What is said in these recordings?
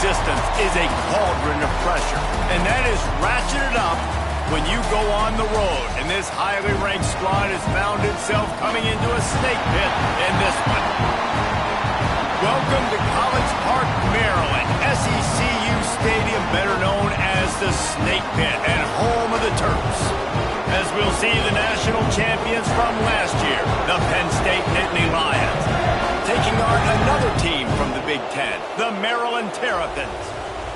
resistance is a cauldron of pressure, and that is ratcheted up when you go on the road. And this highly ranked squad has found itself coming into a snake pit in this one. Welcome to College Park, Maryland, SECU Stadium, better known as the Snake Pit and home of the Terps. As we'll see the national champions from last year, the Penn State Nittany Lions, taking on another team from the Big Ten, the Maryland Terrapins.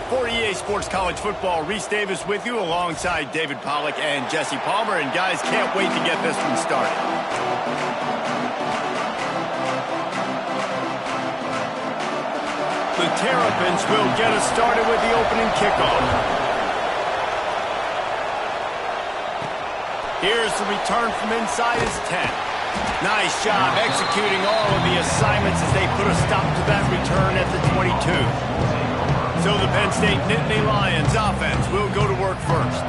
For EA Sports College Football, Reese Davis with you alongside David Pollack and Jesse Palmer. And guys, can't wait to get this one started. The Terrapins will get us started with the opening kickoff. Here's the return from inside his 10. Nice job executing all of the assignments as they put a stop to that return at the 22. So the Penn State Nittany Lions offense will go to work first.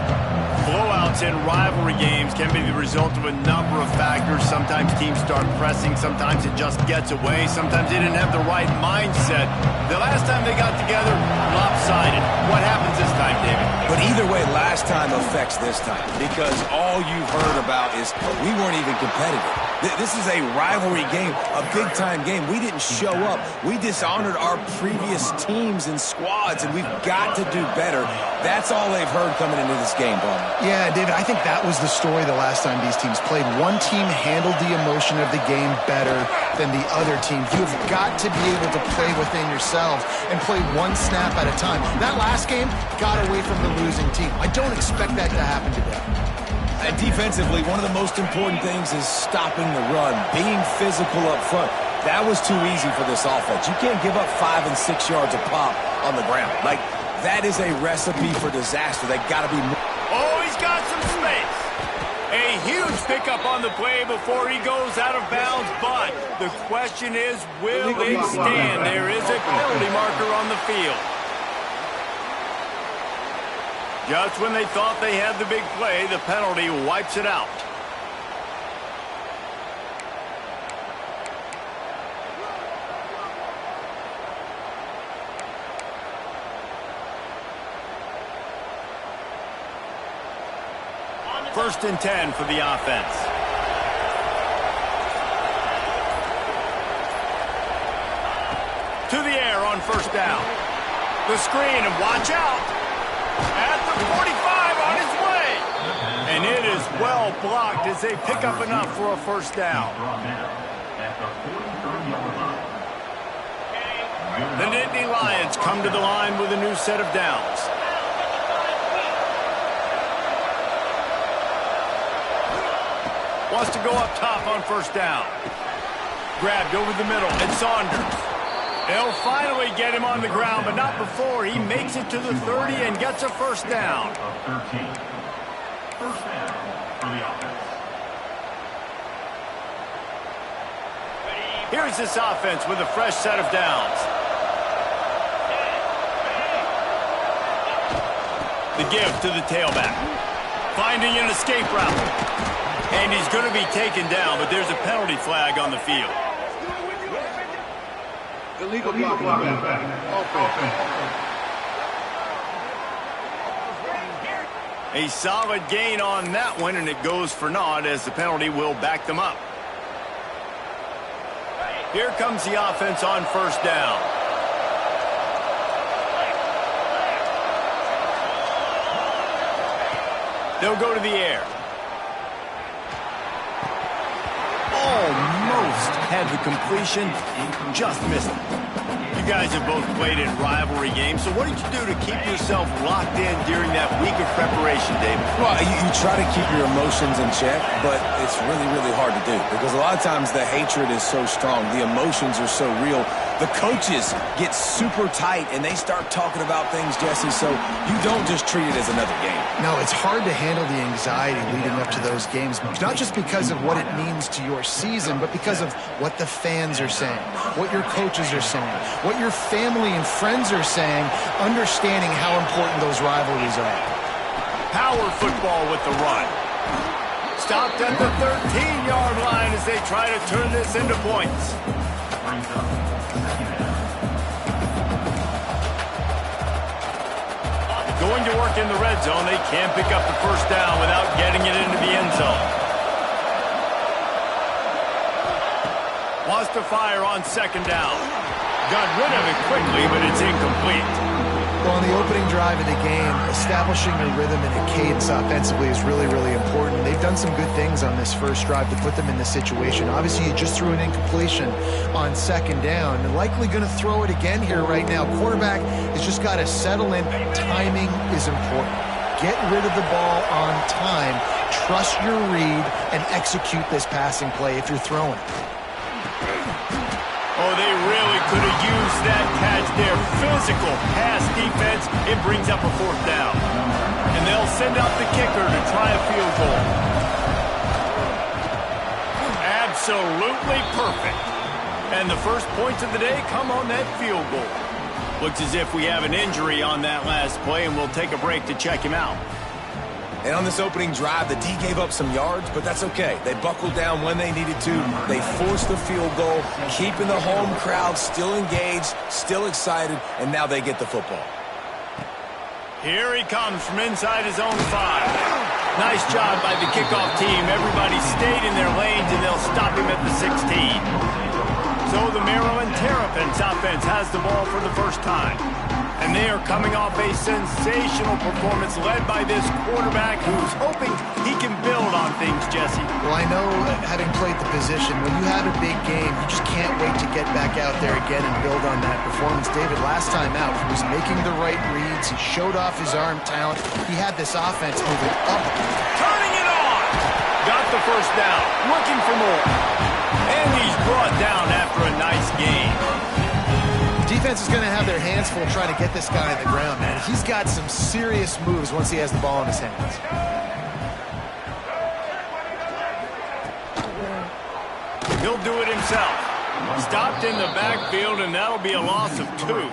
Blowouts in rivalry games can be the result of a number of factors. Sometimes teams start pressing. Sometimes it just gets away. Sometimes they didn't have the right mindset. The last time they got together, lopsided. What happens this time, David? But either way, last time affects this time because all you've heard about is we weren't even competitive. This is a rivalry game, a big-time game. We didn't show up. We dishonored our previous teams and squads, and we've got to do better. That's all they've heard coming into this game, Paul. Yeah, David, I think that was the story the last time these teams played. One team handled the emotion of the game better than the other team. You've got to be able to play within yourselves and play one snap at a time. That last game got away from the losing team. I don't expect that to happen today. And defensively, one of the most important things is stopping the run, being physical up front. That was too easy for this offense. You can't give up 5 and 6 yards a pop on the ground. Like, that is a recipe for disaster. They got to be more. Oh, he's got some space. A huge pickup on the play before he goes out of bounds, but the question is, will it stand? There is a penalty marker on the field. Just when they thought they had the big play, the penalty wipes it out. First and 10 for the offense. To the air on first down. The screen, and watch out. At the 45 on his way. And it is well blocked as they pick up enough for a first down. The Nittany Lions come to the line with a new set of downs. Wants to go up top on first down. Grabbed over the middle, and Saunders. They'll finally get him on the ground, but not before he makes it to the 30 and gets a first down. First down for the offense. Here's this offense with a fresh set of downs. The give to the tailback. Finding an escape route. And he's going to be taken down, but there's a penalty flag on the field. Illegal block. A solid gain on that one, and it goes for naught as the penalty will back them up. Here comes the offense on first down. They'll go to the air. Almost had the completion, just missed it. You guys have both played in rivalry games, so what did you do to keep yourself locked in during that week of preparation, David? Well, you try to keep your emotions in check, but it's really, really hard to do because a lot of times the hatred is so strong, the emotions are so real. The coaches get super tight and they start talking about things, Jesse, so you don't just treat it as another game. No, it's hard to handle the anxiety leading up to those games, not just because of what it means to your season, but because of what the fans are saying, what your coaches are saying, what your family and friends are saying, understanding how important those rivalries are. Power football with the run. Stopped at the 13-yard line as they try to turn this into points. Going to work in the red zone. They can't pick up the first down without getting it into the end zone. Wants to fire on second down. Got rid of it quickly, but it's incomplete. Well, on the opening drive of the game, establishing a rhythm and a cadence offensively is really, really important. They've done some good things on this first drive to put them in this situation. Obviously, you just threw an incompletion on second down, and likely going to throw it again here right now. Quarterback has just got to settle in. Timing is important. Get rid of the ball on time. Trust your read and execute this passing play if you're throwing. Oh, they really could have used that catch there. Physical pass defense. It brings up a fourth down. And they'll send out the kicker to try a field goal. Absolutely perfect. And the first points of the day come on that field goal. Looks as if we have an injury on that last play, and we'll take a break to check him out. And on this opening drive, the D gave up some yards, but that's okay. They buckled down when they needed to. They forced the field goal, keeping the home crowd still engaged, still excited, and now they get the football. Here he comes from inside his own 5. Nice job by the kickoff team. Everybody stayed in their lanes, and they'll stop him at the 16. So the Maryland Terrapins offense has the ball for the first time. And they are coming off a sensational performance led by this quarterback who's hoping he can build on things, Jesse. Well, I know, having played the position, when you have a big game, you just can't wait to get back out there again and build on that performance. David, last time out, he was making the right reads. He showed off his arm talent. He had this offense moving up. Turning it on! Got the first down. Looking for more. And he's brought down after a nice game. Defense is going to have their hands full trying to get this guy on the ground, man. He's got some serious moves once he has the ball in his hands. He'll do it himself. Stopped in the backfield, and that'll be a loss of 2.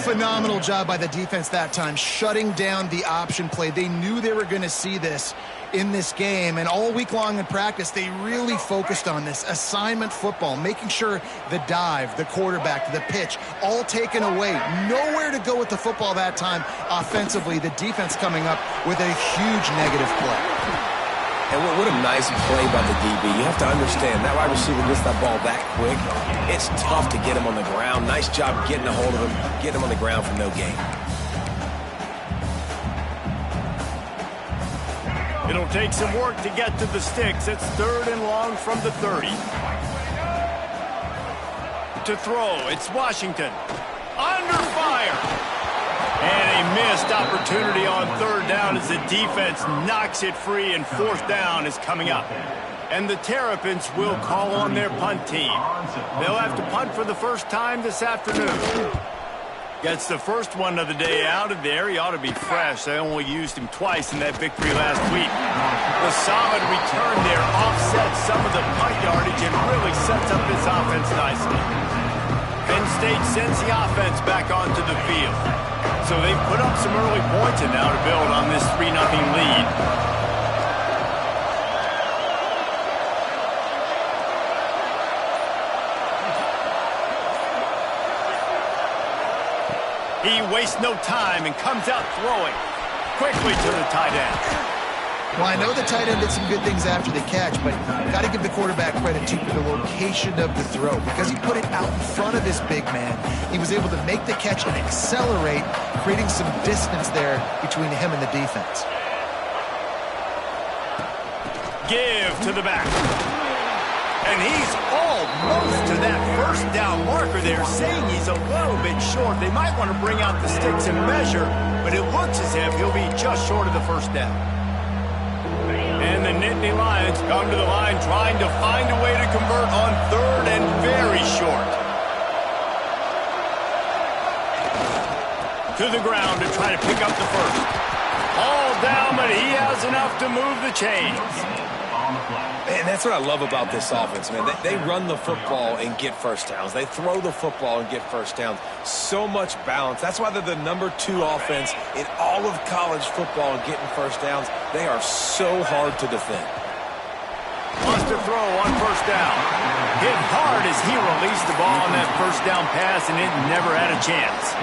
Phenomenal job by the defense that time, shutting down the option play. They knew they were going to see this in this game, and all week long in practice, they really focused on this assignment football, making sure the dive, the quarterback, the pitch, all taken away. Nowhere to go with the football that time offensively. The defense coming up with a huge negative play. And what a nice play by the DB. You have to understand, that wide receiver gets that ball that quick. It's tough to get him on the ground. Nice job getting a hold of him, getting him on the ground for no gain. It'll take some work to get to the sticks. It's 3rd and long from the 30. To throw, it's Washington. Under fire. And a missed opportunity on 3rd down as the defense knocks it free, and 4th down is coming up. And the Terrapins will call on their punt team. They'll have to punt for the first time this afternoon. Gets the first one of the day out of there. He ought to be fresh. They only used him twice in that victory last week. The solid return there offsets some of the punt yardage and really sets up this offense nicely. Penn State sends the offense back onto the field. So they've put up some early points and now to build on this 3-0 lead. He wastes no time and comes out throwing quickly to the tight end. Well, I know the tight end did some good things after the catch, but got to give the quarterback credit, too, for the location of the throw. Because he put it out in front of his big man, he was able to make the catch and accelerate, creating some distance there between him and the defense. Give to the back. And he's almost to that first down marker there, saying he's a little bit short. They might want to bring out the sticks and measure, but it looks as if he'll be just short of the first down. And the Nittany Lions come to the line trying to find a way to convert on 3rd and very short. To the ground to try to pick up the first. All down, but he has enough to move the chains. And that's what I love about this offense, man. They run the football and get first downs. They throw the football and get first downs. So much balance. That's why they're the #2 offense in all of college football and getting first downs. They are so hard to defend. Wants to throw on first down. Hit hard as he released the ball on that first down pass, and it never had a chance.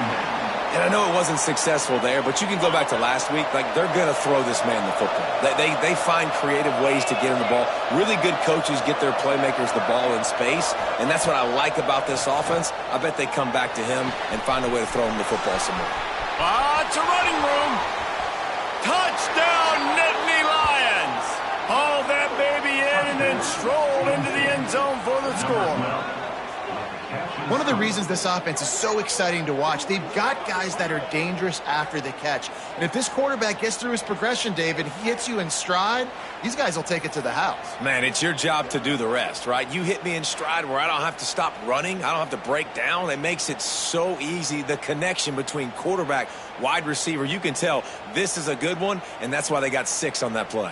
And I know it wasn't successful there, but you can go back to last week. Like, they're going to throw this man the football. They find creative ways to get him the ball. Really good coaches get their playmakers the ball in space, and that's what I like about this offense. I bet they come back to him and find a way to throw him the football some more. It's a running room. Touchdown, Nittany Lions. Haul that baby in and then stroll into the end zone for the score. One of the reasons this offense is so exciting to watch, they've got guys that are dangerous after the catch. And if this quarterback gets through his progression, David, he hits you in stride, these guys will take it to the house. Man, it's your job to do the rest, right? You hit me in stride where I don't have to stop running. I don't have to break down. It makes it so easy. The connection between quarterback, wide receiver, you can tell this is a good one, and that's why they got 6 on that play.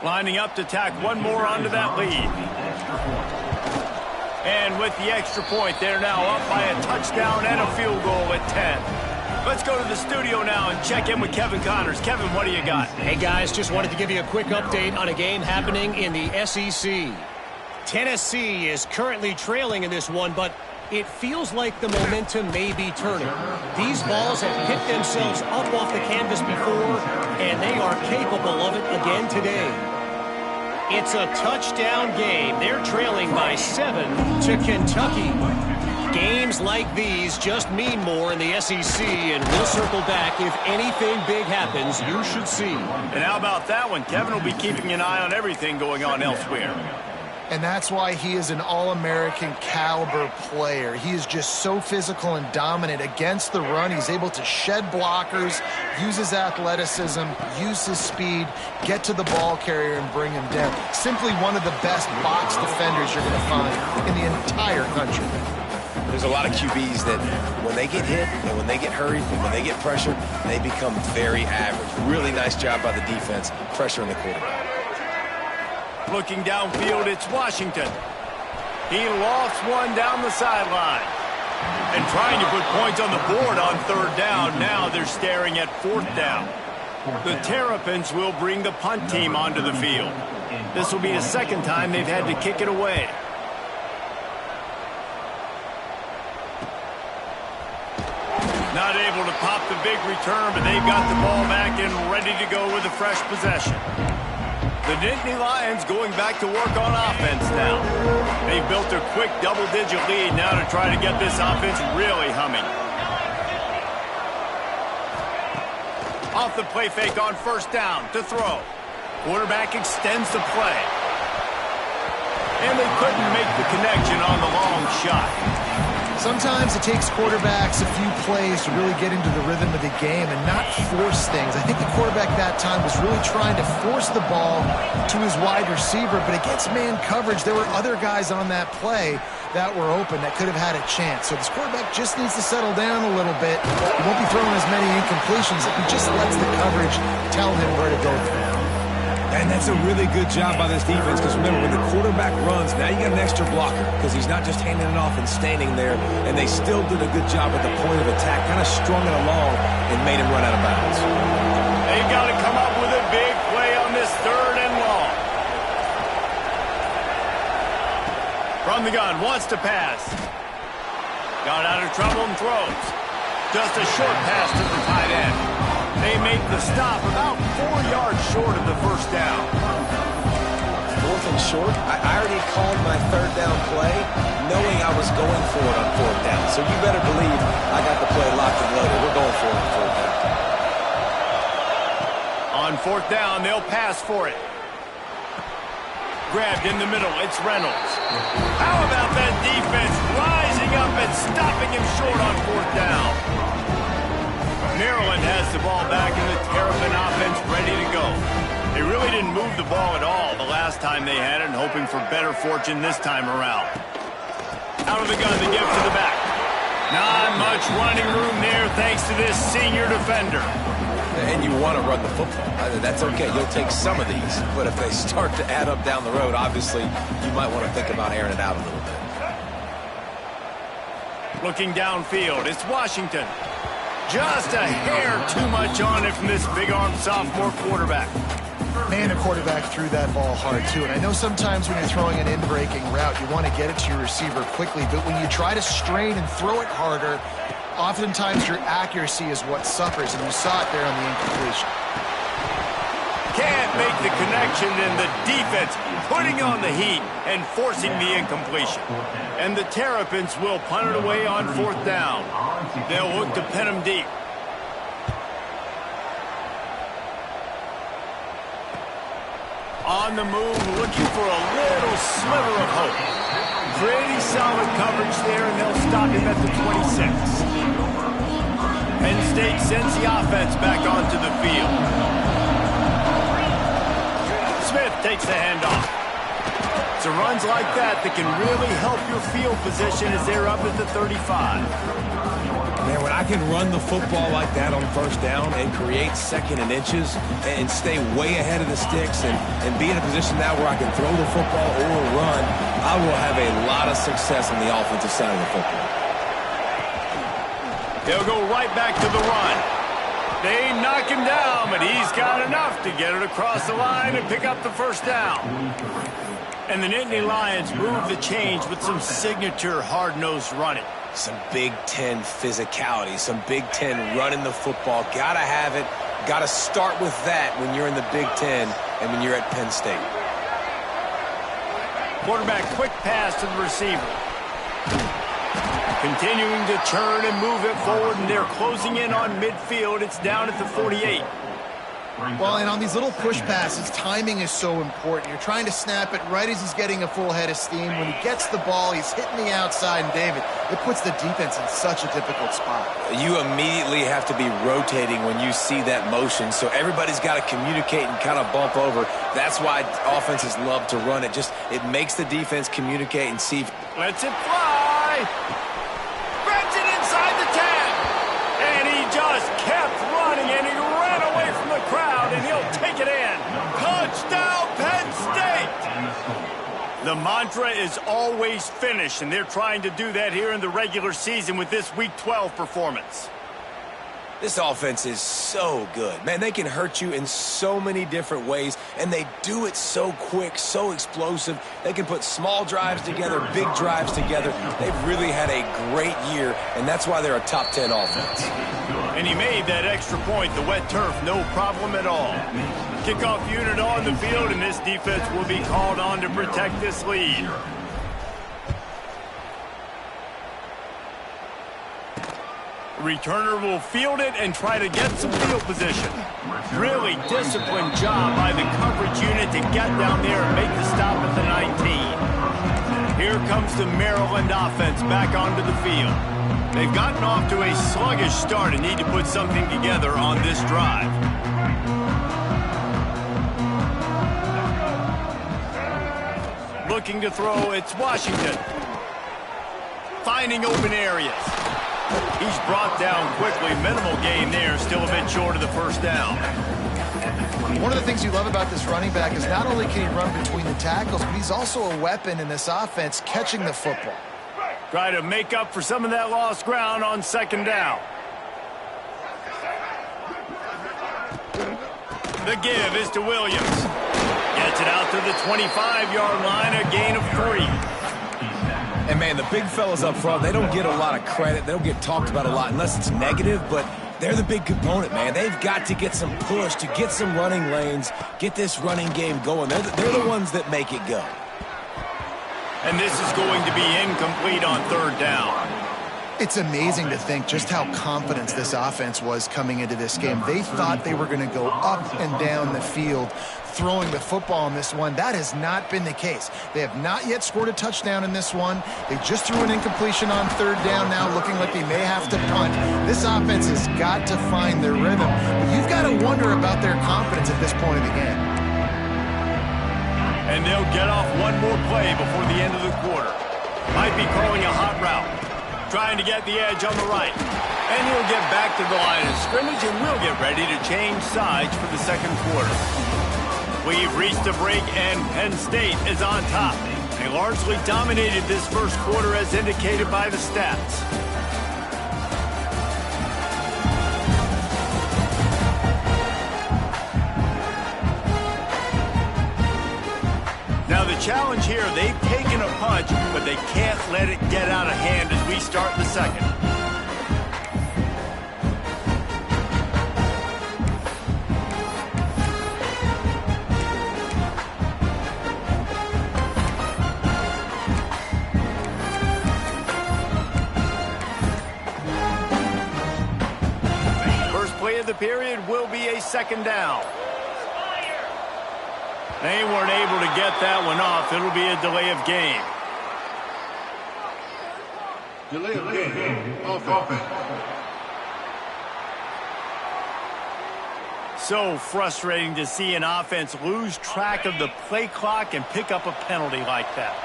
Lining up to tack one more onto that lead. And with the extra point, they're now up by a touchdown and a field goal at 10. Let's go to the studio now and check in with Kevin Connors. Kevin, what do you got? Hey, guys, just wanted to give you a quick update on a game happening in the SEC. Tennessee is currently trailing in this one, but it feels like the momentum may be turning. These balls have hit themselves up off the canvas before, and they are capable of it again today. It's a touchdown game. They're trailing by 7 to Kentucky. Games like these just mean more in the SEC, and we'll circle back if anything big happens you should see. And how about that one? Kevin will be keeping an eye on everything going on elsewhere. And that's why he is an All-American caliber player. He is just so physical and dominant against the run. He's able to shed blockers, use his athleticism, use his speed, get to the ball carrier and bring him down. Simply one of the best box defenders you're going to find in the entire country. There's a lot of QBs that when they get hit and when they get hurried and when they get pressured, they become very average. Really nice job by the defense, pressuring the quarterback. Looking downfield, it's Washington. He lofts one down the sideline. And trying to put points on the board on 3rd down. Now they're staring at 4th down. The Terrapins will bring the punt team onto the field. This will be the 2nd time they've had to kick it away. Not able to pop the big return, but they've got the ball back and ready to go with a fresh possession. The Nittany Lions going back to work on offense now. They've built a quick double-digit lead now to try to get this offense really humming. Off the play fake on 1st down to throw. Quarterback extends the play. And they couldn't make the connection on the long shot. Sometimes it takes quarterbacks a few plays to really get into the rhythm of the game and not force things. I think the quarterback that time was really trying to force the ball to his wide receiver, but against man coverage, there were other guys on that play that were open that could have had a chance. So this quarterback just needs to settle down a little bit. He won't be throwing as many incompletions if he just lets the coverage tell him where to go through. And that's a really good job by this defense because remember, when the quarterback runs, now you got an extra blocker because he's not just handing it off and standing there, and they still did a good job at the point of attack, kind of strung it along and made him run out of bounds. They've got to come up with a big play on this 3rd and long. From the gun, wants to pass. Got out of trouble and throws. Just a short pass to the tight end. They make the stop about 4 yards short of the 1st down. 4th and short? I already called my 3rd down play knowing I was going for it on 4th down. So you better believe I got the play locked and loaded. We're going for it on 4th down. On 4th down, they'll pass for it. Grabbed in the middle, it's Reynolds. How about that defense rising up and stopping him short on 4th down? Maryland has the ball back and the Terrapin offense ready to go. They really didn't move the ball at all the last time they had it, and hoping for better fortune this time around. Out of the gun, they give to the back. Not much running room there thanks to this senior defender. And you want to run the football. That's okay. You'll take some of these. But if they start to add up down the road, obviously, you might want to think about airing it out a little bit. Looking downfield, it's Washington. Just a hair too much on it from this big-armed sophomore quarterback. Man, the quarterback threw that ball hard, too. And I know sometimes when you're throwing an in-breaking route, you want to get it to your receiver quickly. But when you try to strain and throw it harder, oftentimes your accuracy is what suffers. And you saw it there on the incompletion. Can't make the connection, and the defense putting on the heat and forcing the incompletion. And the Terrapins will punt it away on 4th down. They'll look to pin them deep. On the move, looking for a little sliver of hope. Pretty solid coverage there, and they'll stop him at the 26. Penn State sends the offense back onto the field. Smith takes the handoff. It's runs like that can really help your field position as they're up at the 35. Man, when I can run the football like that on 1st down and create 2nd and inches and stay way ahead of the sticks and be in a position now where I can throw the football or run, I will have a lot of success on the offensive side of the football. They'll go right back to the run. They knock him down, but he's got enough to get it across the line and pick up the 1st down. And the Nittany Lions move the change with some signature hard-nosed running. Some Big Ten physicality, some Big Ten running the football. Got to have it. Got to start with that when you're in the Big Ten and when you're at Penn State. Quarterback quick pass to the receiver. Continuing to turn and move it forward, and they're closing in on midfield. It's down at the 48. Well, and on these little push passes, timing is so important. You're trying to snap it right as he's getting a full head of steam. When he gets the ball, he's hitting the outside, and David, it puts the defense in such a difficult spot. You immediately have to be rotating when you see that motion, so everybody's got to communicate and kind of bump over. That's why offenses love to run it. It makes the defense communicate and see. Lets it fly. Grabs it inside the 10. And he just kept running, and he ran away from the crowd, and he'll take it in. Touchdown, Penn State! The mantra is always finish, and they're trying to do that here in the regular season with this Week 12 performance. This offense is so good. Man, they can hurt you in so many different ways, and they do it so quick, so explosive. They can put small drives together, big drives together. They've really had a great year, and that's why they're a top 10 offense. And he made that extra point, the wet turf, no problem at all. Kickoff unit on the field, and this defense will be called on to protect this lead. Returner will field it and try to get some field position. Really disciplined job by the coverage unit to get down there and make the stop at the 19. Here comes the Maryland offense back onto the field. They've gotten off to a sluggish start and need to put something together on this drive. Looking to throw, it's Washington. Finding open areas. He's brought down quickly. Minimal gain there. Still a bit short of the first down. One of the things you love about this running back is not only can he run between the tackles, but he's also a weapon in this offense catching the football. Try to make up for some of that lost ground on second down. The give is to Williams. Gets it out to the 25-yard line, a gain of 3. And, man, the big fellas up front, they don't get a lot of credit. They don't get talked about a lot unless it's negative, but they're the big component, man. They've got to get some push, to get some running lanes, get this running game going. They're the ones that make it go. And this is going to be incomplete on third down. It's amazing to think just how confident this offense was coming into this game. They thought they were going to go up and down the field throwing the football in this one. That has not been the case. They have not yet scored a touchdown in this one. They just threw an incompletion on third down now, looking like they may have to punt. This offense has got to find their rhythm. But you've got to wonder about their confidence at this point of the game. And they'll get off one more play before the end of the quarter. Might be calling a hot route. Trying to get the edge on the right. And he'll get back to the line of scrimmage, and we'll get ready to change sides for the second quarter. We've reached a break, and Penn State is on top. They largely dominated this first quarter as indicated by the stats. challenge here. They've taken a punch, but they can't let it get out of hand as we start the second. First play of the period will be a second down. They weren't able to get that one off. It'll be a delay of game. Delay of game. Offense. So frustrating to see an offense lose track of the play clock and pick up a penalty like that.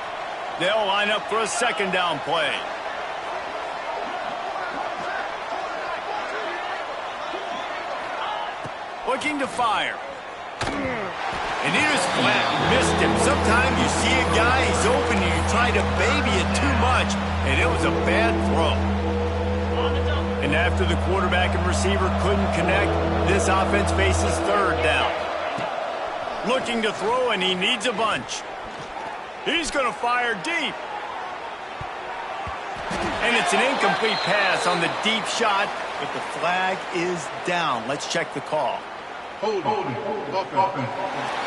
They'll line up for a second down play. Looking to fire. And he just flat missed him. Sometimes you see a guy, he's open, and you try to baby it too much, and it was a bad throw. And after the quarterback and receiver couldn't connect, this offense faces third down. Looking to throw, and he needs a bunch. He's going to fire deep. And it's an incomplete pass on the deep shot, but the flag is down. Let's check the call. Holding. Offense.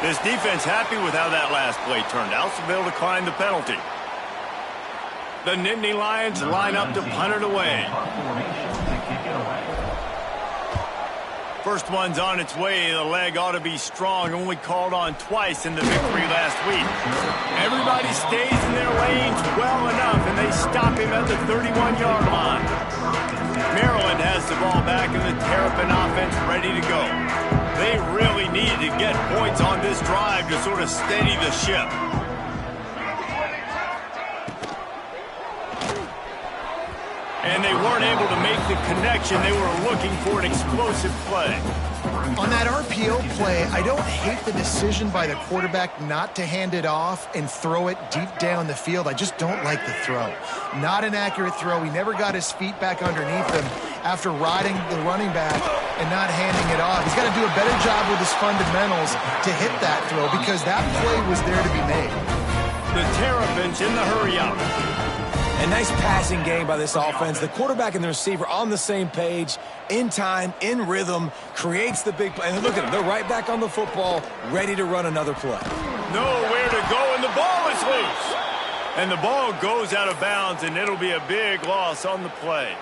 This defense happy with how that last play turned out, so they'll decline the penalty. The Nittany Lions line up to punt it away. First one's on its way. The leg ought to be strong. Only called on twice in the victory last week. Everybody stays in their lanes well enough, and they stop him at the 31-yard line. Maryland has the ball back, and the Terrapin offense ready to go. They really needed to get points on this drive to sort of steady the ship. And they weren't able to make the connection. They were looking for an explosive play. On that RPO play, I don't hate the decision by the quarterback not to hand it off and throw it deep down the field. I just don't like the throw. Not an accurate throw. He never got his feet back underneath him after riding the running back and not handing it off. He's got to do a better job with his fundamentals to hit that throw because that play was there to be made. The Terrapins in the hurry-up. A nice passing game by this offense. The quarterback and the receiver on the same page, in time, in rhythm, creates the big play. And look at them, they're right back on the football, ready to run another play. Nowhere to go, and the ball is loose. And the ball goes out of bounds, and it'll be a big loss on the play.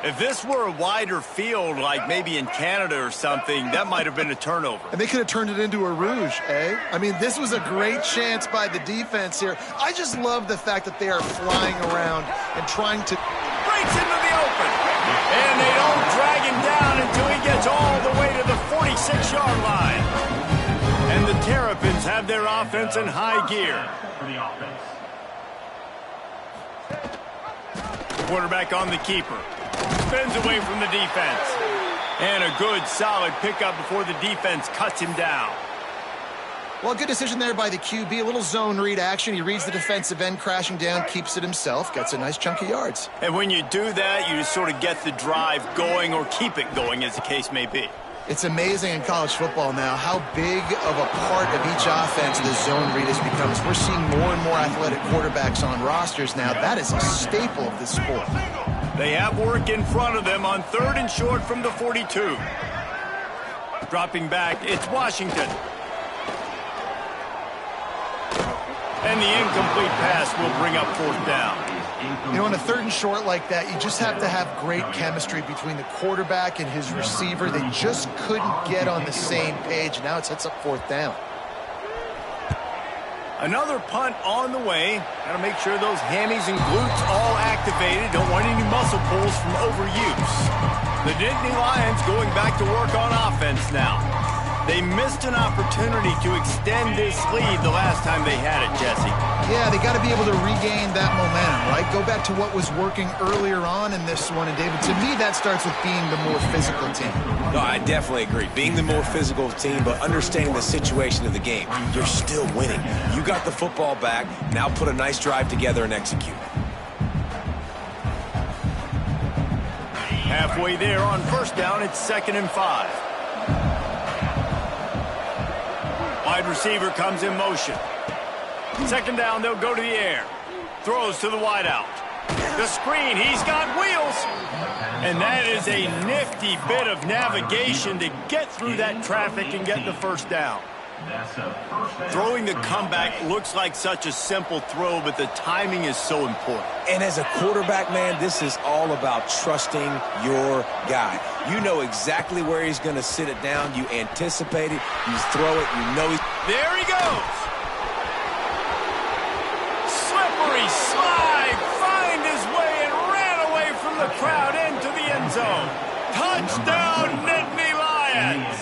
If this were a wider field, like maybe in Canada or something, that might have been a turnover. And they could have turned it into a rouge, eh? I mean, this was a great chance by the defense here. I just love the fact that they are flying around and trying to... Breaks into the open. And they don't drag him down until he gets all the way to the 46-yard line. And the Terrapins have their offense in high gear. For the offense. Quarterback on the keeper. Spins away from the defense. And a good, solid pickup before the defense cuts him down. Well, good decision there by the QB. A little zone read action. He reads the defensive end crashing down, keeps it himself, gets a nice chunk of yards. And when you do that, you just sort of get the drive going or keep it going, as the case may be. It's amazing in college football now how big of a part of each offense the zone read has become. As we're seeing more and more athletic quarterbacks on rosters now. That is a staple of this sport. They have work in front of them on 3rd and short from the 42. Dropping back, it's Washington. And the incomplete pass will bring up 4th down. You know, on a 3rd and short like that, you just have to have great chemistry between the quarterback and his receiver. They just couldn't get on the same page. Now it sets up 4th down. Another punt on the way. Got to make sure those hammies and glutes all activated. Don't want any muscle pulls from overuse. The Nittany Lions going back to work on offense now. They missed an opportunity to extend this lead the last time they had it, Jesse. Yeah, they got to be able to regain that momentum, right? Go back to what was working earlier on in this one. And, David, to me, that starts with being the more physical team. No, I definitely agree. Being the more physical team, but understanding the situation of the game. You're still winning. You got the football back. Now put a nice drive together and execute. Halfway there on 1st down, it's 2nd and 5. Wide receiver comes in motion. Second down, they'll go to the air. Throws to the wideout. The screen, he's got wheels. And that is a nifty bit of navigation to get through that traffic and get the first down. Throwing the comeback looks like such a simple throw, but the timing is so important. And as a quarterback, man, this is all about trusting your guy. You know exactly where he's going to sit it down. You anticipate it. You throw it. You know he's... There he goes. Slippery slide. Find his way and ran away from the crowd into the end zone. Touchdown, Nittany Lions.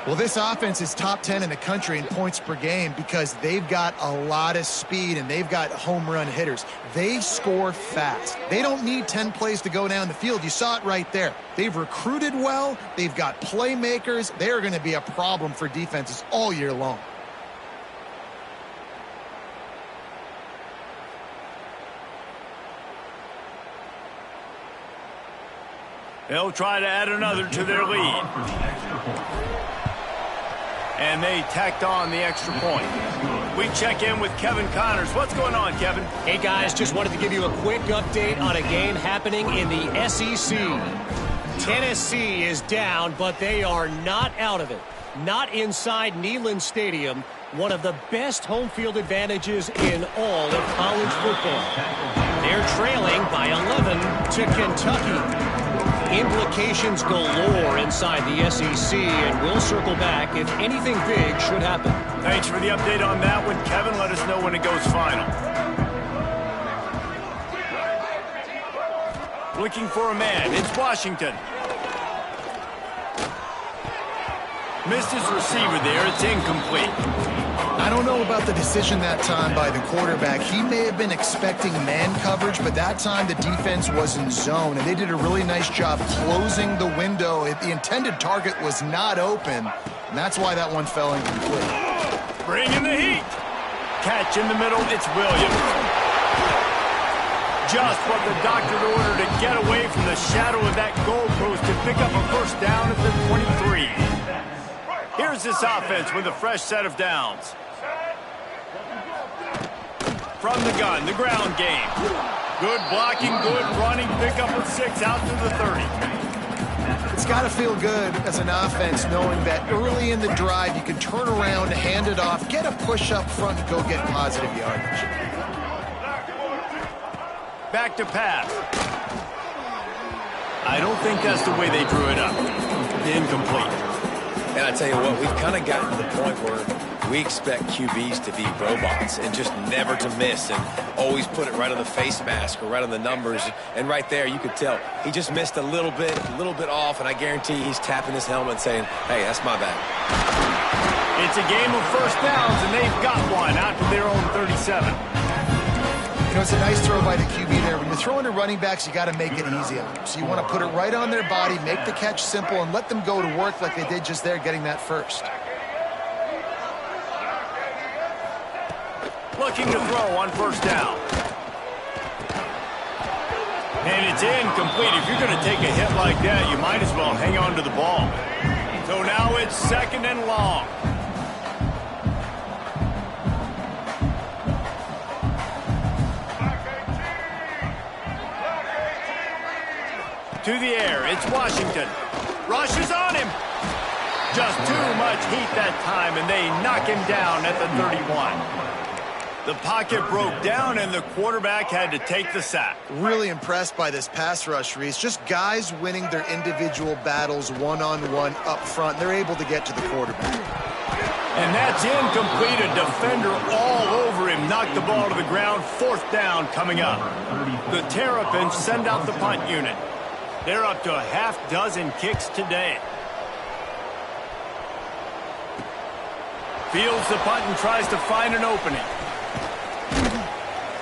Well, this offense is top 10 in the country in points per game because they've got a lot of speed and they've got home run hitters. They score fast. They don't need 10 plays to go down the field. You saw it right there. They've recruited well. They've got playmakers. They're going to be a problem for defenses all year long. They'll try to add another to their lead. And they tacked on the extra point. We check in with Kevin Connors. What's going on, Kevin? Hey, guys, just wanted to give you a quick update on a game happening in the SEC. Tennessee is down, but they are not out of it. Not inside Neyland Stadium, one of the best home field advantages in all of college football. They're trailing by 11 to Kentucky. Implications galore inside the SEC, and we'll circle back if anything big should happen. Thanks for the update on that one, Kevin. Let us know when it goes final. Looking for a man. It's Washington. Missed his receiver there. It's incomplete. I don't know about the decision that time by the quarterback. He may have been expecting man coverage, but that time the defense was in zone, and they did a really nice job closing the window. The intended target was not open, and that's why that one fell incomplete. Bringing the heat. Catch in the middle. It's Williams. Just what the doctor ordered to get away from the shadow of that goalpost to pick up a first down at the 23. Here's this offense with a fresh set of downs. From the gun, the ground game. Good blocking, good running, pick up of 6 out to the 30. It's got to feel good as an offense knowing that early in the drive you can turn around, hand it off, get a push up front, and go get positive yardage. Back to pass. I don't think that's the way they drew it up. Incomplete. And I tell you what, we've kind of gotten to the point where we expect QBs to be robots and just never to miss and always put it right on the face mask or right on the numbers. And right there, you could tell he just missed a little bit off, and I guarantee he's tapping his helmet saying, hey, that's my bad. It's a game of first downs, and they've got one out to their own 37. You know, it's a nice throw by the QB there. When you're throwing to running backs, you got to make it easy on them. So you want to put it right on their body, make the catch simple, and let them go to work like they did just there, getting that first. Looking to throw on first down. And it's incomplete. If you're going to take a hit like that, you might as well hang on to the ball. So now it's second and long. To the air, it's Washington. Rushes on him. Just too much heat that time, and they knock him down at the 31. The pocket broke down, and the quarterback had to take the sack. Really impressed by this pass rush, Reese. Just guys winning their individual battles one-on-one up front. They're able to get to the quarterback. And that's incomplete. A defender all over him. Knocked the ball to the ground. Fourth down coming up. The Terrapins send out the punt unit. They're up to a half dozen kicks today. Fields the punt and tries to find an opening.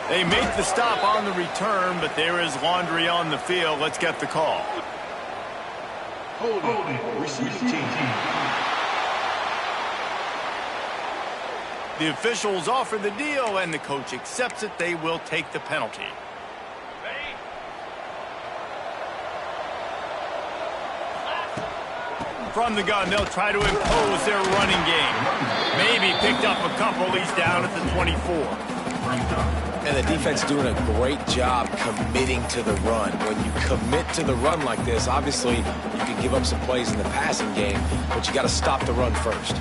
They make the stop on the return, but there is laundry on the field. Let's get the call. Holding. Receiving team. The officials offer the deal, and the coach accepts it. They will take the penalty. From the gun, they'll try to impose their running game. Maybe picked up a couple. He's down at the 24. And the defense doing a great job committing to the run. When you commit to the run like this, obviously you can give up some plays in the passing game, but you got to stop the run first.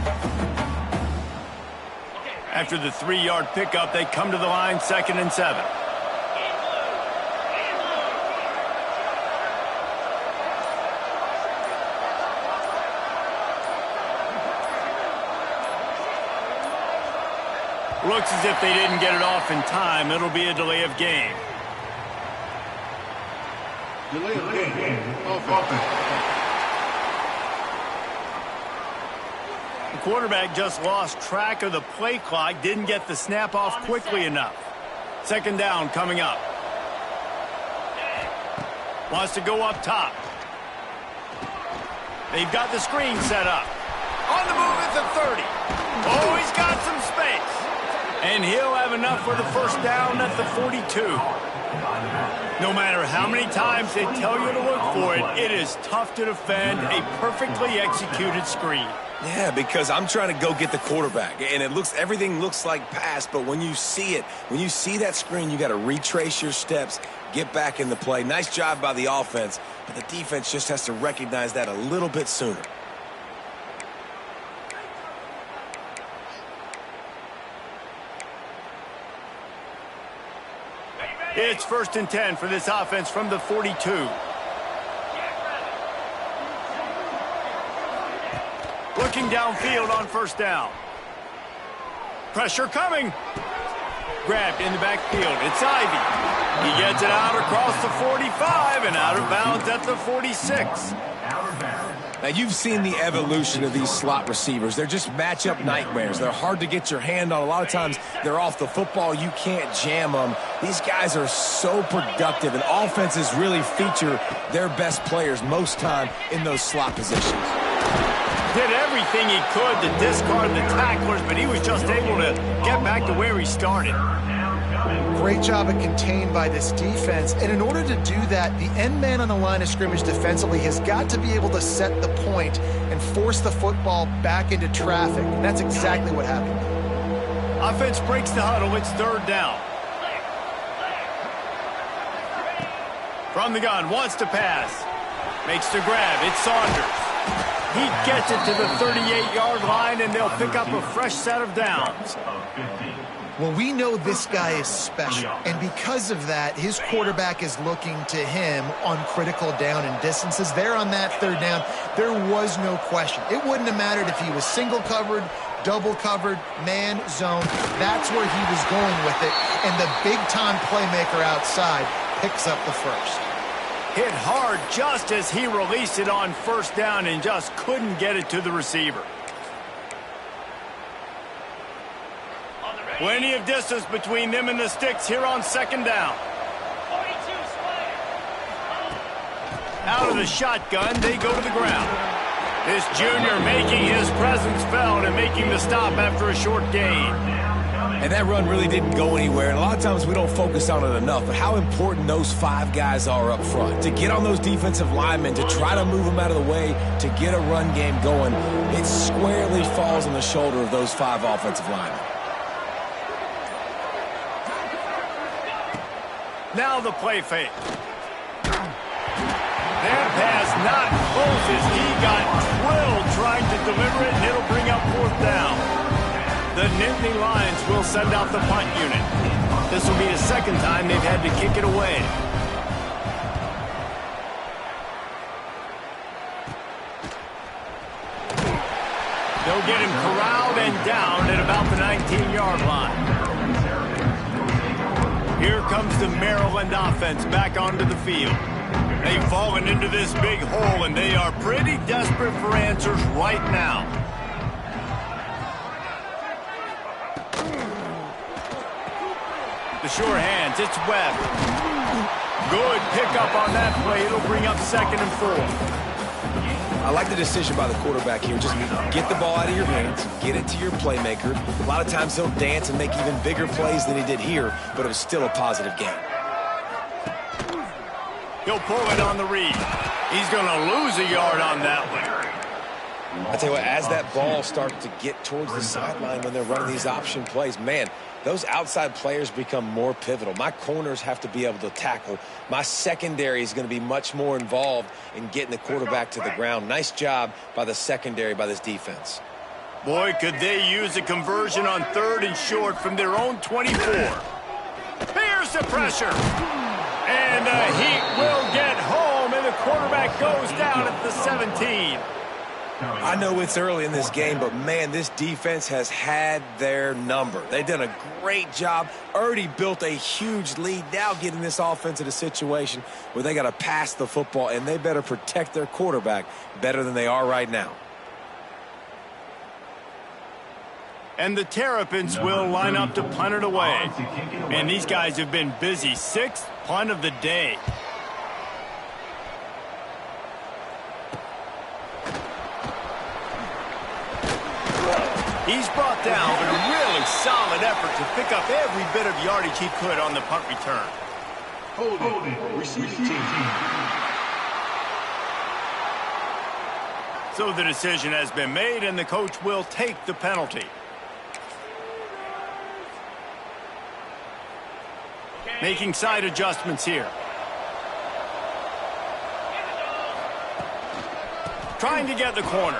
After the 3-yard pickup, they come to the line, 2nd and 7. Looks as if they didn't get it off in time. It'll be a delay of game. Delay of game. Offense. The quarterback just lost track of the play clock, didn't get the snap off quickly enough. 2nd down coming up. Wants to go up top. They've got the screen set up. On the move at the 30. Oh, he's got some space. And he'll have enough for the 1st down at the 42. No matter how many times they tell you to look for it, it is tough to defend a perfectly executed screen. Yeah, because I'm trying to go get the quarterback, and everything looks like pass, but when you see it, when you see that screen, you got to retrace your steps, get back in the play. Nice job by the offense, but the defense just has to recognize that a little bit sooner. It's 1st and 10 for this offense from the 42. Looking downfield on 1st down. Pressure coming. Grabbed in the backfield. It's Ivy. He gets it out across the 45 and out of bounds at the 46. Now, you've seen the evolution of these slot receivers. They're just matchup nightmares. They're hard to get your hand on. A lot of times, they're off the football. You can't jam them. These guys are so productive, and offenses really feature their best players most time in those slot positions. Did everything he could to discard the tacklers, but he was just able to get back to where he started. Great job of contained by this defense. And in order to do that, the end man on the line of scrimmage defensively has got to be able to set the point and force the football back into traffic. And that's exactly what happened. Offense breaks the huddle. It's 3rd down. From the gun, wants to pass. Makes the grab. It's Saunders. He gets it to the 38-yard line, and they'll pick up a fresh set of downs. Well, we know this guy is special, and because of that, his quarterback is looking to him on critical down and distances. There on that 3rd down, there was no question. It wouldn't have mattered if he was single covered, double covered, man, zone. That's where he was going with it, and the big-time playmaker outside picks up the 1st. Hit hard just as he released it on 1st down and just couldn't get it to the receiver. Plenty of distance between them and the sticks here on 2nd down. Out of the shotgun, they go to the ground. This junior making his presence felt and making the stop after a short gain. And that run really didn't go anywhere. And a lot of times we don't focus on it enough, but how important those 5 guys are up front. To get on those defensive linemen, to try to move them out of the way, to get a run game going, it squarely falls on the shoulder of those 5 offensive linemen. Now the play fake. That pass not close as he got drilled trying to deliver it, and it'll bring up 4th down. The Nittany Lions will send out the punt unit. This will be the 2nd time they've had to kick it away. They'll get him corralled and down at about the 19-yard line. Here comes the Maryland offense back onto the field. They've fallen into this big hole, and they are pretty desperate for answers right now. The sure hands, it's Webb. Good pickup on that play. It'll bring up 2nd and 4. I like the decision by the quarterback here. Just get the ball out of your hands, get it to your playmaker. A lot of times he'll dance and make even bigger plays than he did here, but it was still a positive game. He'll pull it on the read. He's going to lose a yard on that one. I tell you what, as that ball starts to get towards the sideline when they're running these option plays, man, those outside players become more pivotal. My corners have to be able to tackle. My secondary is going to be much more involved in getting the quarterback to the ground. Nice job by the secondary, by this defense. Boy, could they use a conversion on 3rd and short from their own 24. Here's the pressure. And the Heat will get home, and the quarterback goes down at the 17. I know it's early in this game, but, man, this defense has had their number. They've done a great job, already built a huge lead, now getting this offense in a situation where they got to pass the football, and they better protect their quarterback better than they are right now. And the Terrapins will line up to punt it away. And these guys have been busy. 6th punt of the day. He's brought down, but a really solid effort to pick up every bit of yardage he could on the punt return. Holding. Receiving team. So the decision has been made, and the coach will take the penalty. Making side adjustments here. Trying to get the corner.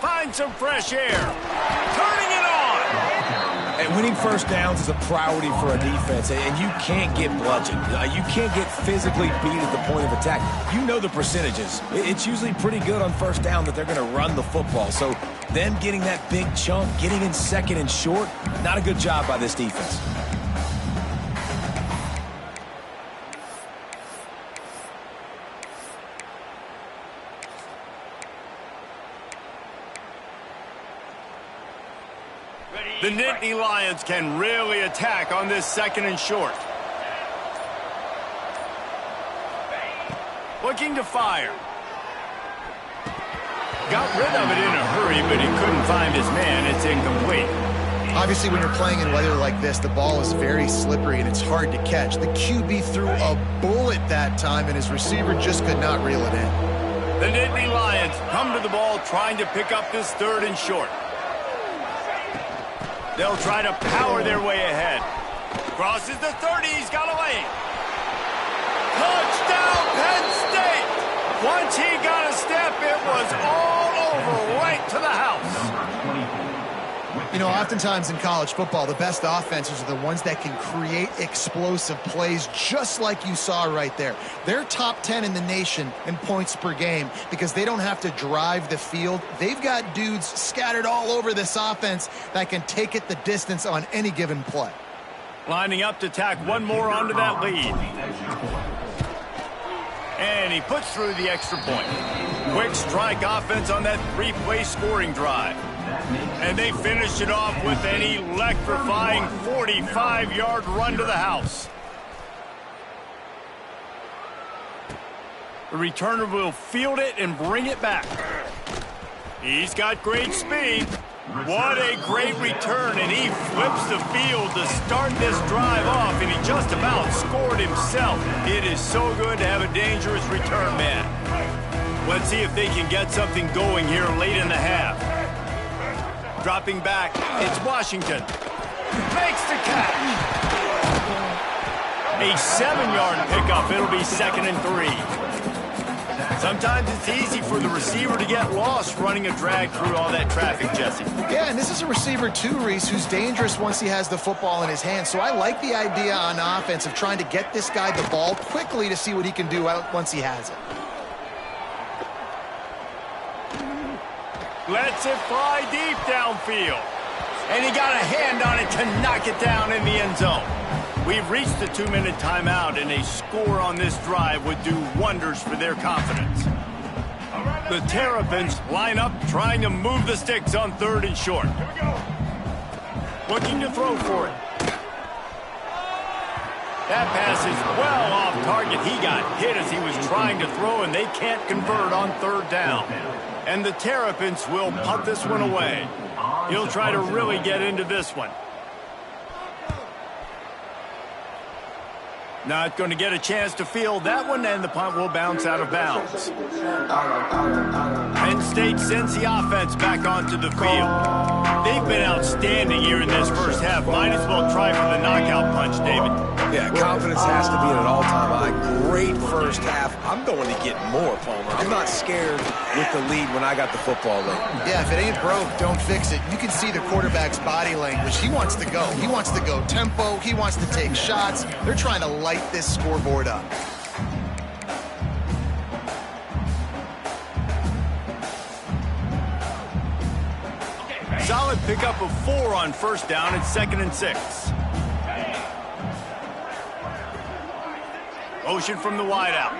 Find some fresh air. Turning it on. And winning first downs is a priority for a defense, and you can't get bludgeoned. You can't get physically beat at the point of attack. You know the percentages. It's usually pretty good on first down that they're going to run the football. So them getting that big chunk, getting in 2nd and short, not a good job by this defense. The Nittany Lions can really attack on this 2nd and short. Looking to fire. Got rid of it in a hurry, but he couldn't find his man. It's incomplete. Obviously, when you're playing in weather like this, the ball is very slippery and it's hard to catch. The QB threw a bullet that time, and his receiver just could not reel it in. The Nittany Lions come to the ball trying to pick up this 3rd and short. They'll try to power their way ahead. Crosses the 30. He's got a lane. Touchdown, Penn State! Once he got a step, it was all over, right to the house. You know, oftentimes in college football, the best offenses are the ones that can create explosive plays, just like you saw right there. They're top 10 in the nation in points per game because they don't have to drive the field. They've got dudes scattered all over this offense that can take it the distance on any given play. Lining up to tack one more onto that lead. And he puts through the extra point. Quick strike offense on that 3-play scoring drive. And they finished it off with an electrifying 45-yard run to the house. The returner will field it and bring it back. He's got great speed. What a great return, and he flips the field to start this drive off, and he just about scored himself. It is so good to have a dangerous return man. Let's see if they can get something going here late in the half. Dropping back, it's Washington. Makes the catch. A 7-yard pickup. It'll be 2nd and 3. Sometimes it's easy for the receiver to get lost running a drag through all that traffic, Jesse. Yeah, and this is a receiver too, Reese, who's dangerous once he has the football in his hands. So I like the idea on offense of trying to get this guy the ball quickly to see what he can do once he has it. Lets it fly deep downfield. And he got a hand on it to knock it down in the end zone. We've reached the 2-minute timeout, and a score on this drive would do wonders for their confidence. The Terrapins line up trying to move the sticks on 3rd and short. Looking to throw for it. That pass is well off target. He got hit as he was trying to throw, and they can't convert on 3rd down. And the Terrapins will punt this one away. He'll try to really get into this one. Not going to get a chance to field that one, and the punt will bounce out of bounds. Penn State sends the offense back onto the field. They've been outstanding here in this first half. Might as well try for the knockout punch, David. Yeah, confidence has to be at an all-time high. Great first half. I'm going to get more, Palmer. I'm not scared with the lead when I got the football late. Yeah, if it ain't broke, don't fix it. You can see the quarterback's body language. He wants to go. He wants to go tempo. He wants to take shots. They're trying to light this scoreboard up. Solid pickup of 4 on first down. It's 2nd and 6. Motion from the wideout.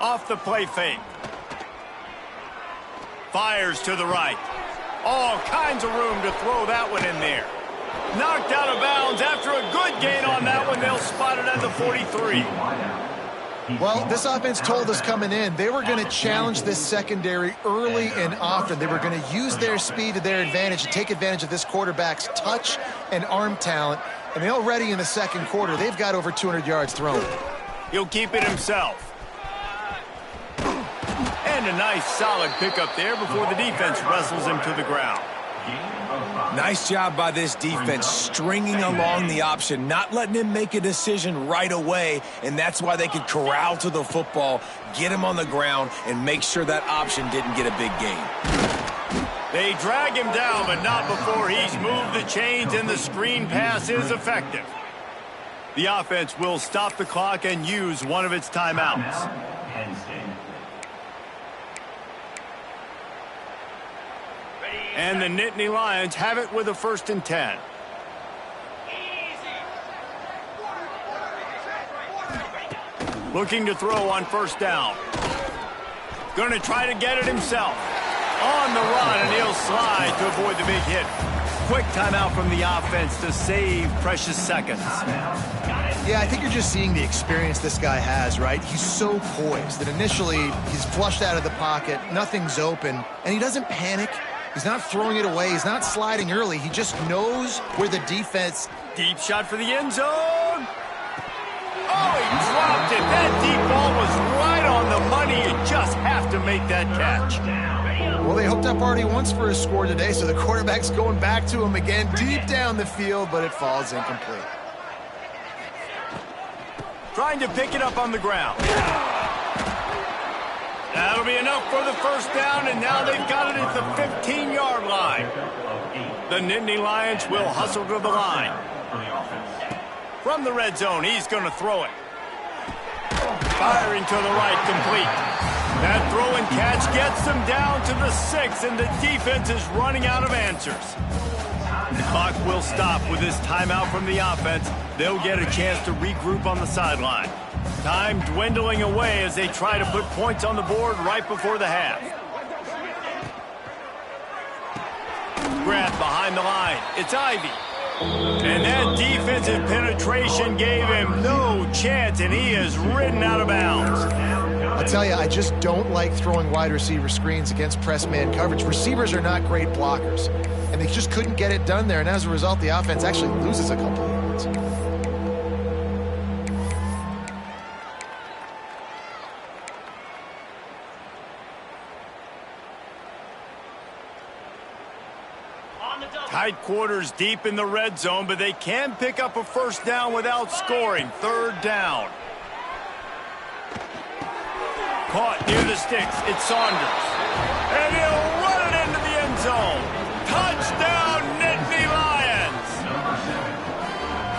Off the play fake. Fires to the right. All kinds of room to throw that one in there. Knocked out of bounds after a good gain on that one. They'll spot it at the 43. Well, this offense told us coming in they were going to challenge this secondary early and often. They were going to use their speed to their advantage and take advantage of this quarterback's touch and arm talent. And they already in the second quarter, they've got over 200 yards thrown. He'll keep it himself. And a nice solid pickup there before the defense wrestles him to the ground. Nice job by this defense stringing along the option, not letting him make a decision right away, and that's why they could corral to the football, get him on the ground, and make sure that option didn't get a big gain. They drag him down, but not before he's moved the chains, and the screen pass is effective. The offense will stop the clock and use one of its timeouts. And the Nittany Lions have it with a 1st and 10. Looking to throw on first down. Going to try to get it himself. On the run, and he'll slide to avoid the big hit. Quick timeout from the offense to save precious seconds. Yeah, I think you're just seeing the experience this guy has, right? He's so poised that initially he's flushed out of the pocket, nothing's open, and he doesn't panic. He's not throwing it away. He's not sliding early. He just knows where the defense... Deep shot for the end zone. Oh, he dropped it. That deep ball was right on the money. You just have to make that catch. Well, they hooked up already once for a score today, so the quarterback's going back to him again deep down the field, but it falls incomplete. Trying to pick it up on the ground. That'll be enough for the first down, and now they've got it at the 15-yard line. The Nittany Lions will hustle to the line. From the red zone, he's going to throw it. Firing to the right, complete. That throw and catch gets them down to the 6, and the defense is running out of answers. The clock will stop with this timeout from the offense. They'll get a chance to regroup on the sideline. Time dwindling away as they try to put points on the board right before the half. Grab behind the line. It's Ivy. And that defensive penetration gave him no chance, and he is ridden out of bounds. I tell you, I just don't like throwing wide receiver screens against press man coverage. Receivers are not great blockers, and they just couldn't get it done there, and as a result, the offense actually loses a couple of yards. Tight quarters deep in the red zone, but they can pick up a first down without scoring. 3rd down. Caught near the sticks. It's Saunders. And he'll run it into the end zone. Touchdown, Nittany Lions!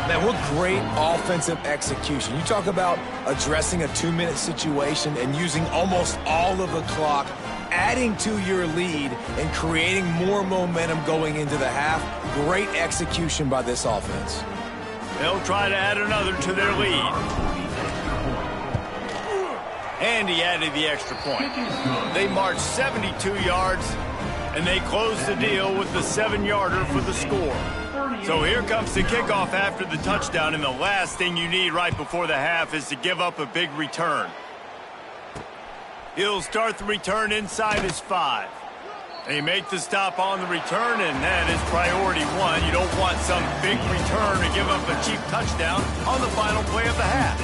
Man, what great offensive execution. You talk about addressing a 2-minute situation and using almost all of the clock, adding to your lead and creating more momentum going into the half. Great execution by this offense. They'll try to add another to their lead. And he added the extra point. They marched 72 yards, and they closed the deal with the 7-yarder for the score. So here comes the kickoff after the touchdown, and the last thing you need right before the half is to give up a big return. He'll start the return inside his 5. They make the stop on the return, and that is priority one. You don't want some big return to give up a cheap touchdown on the final play of the half.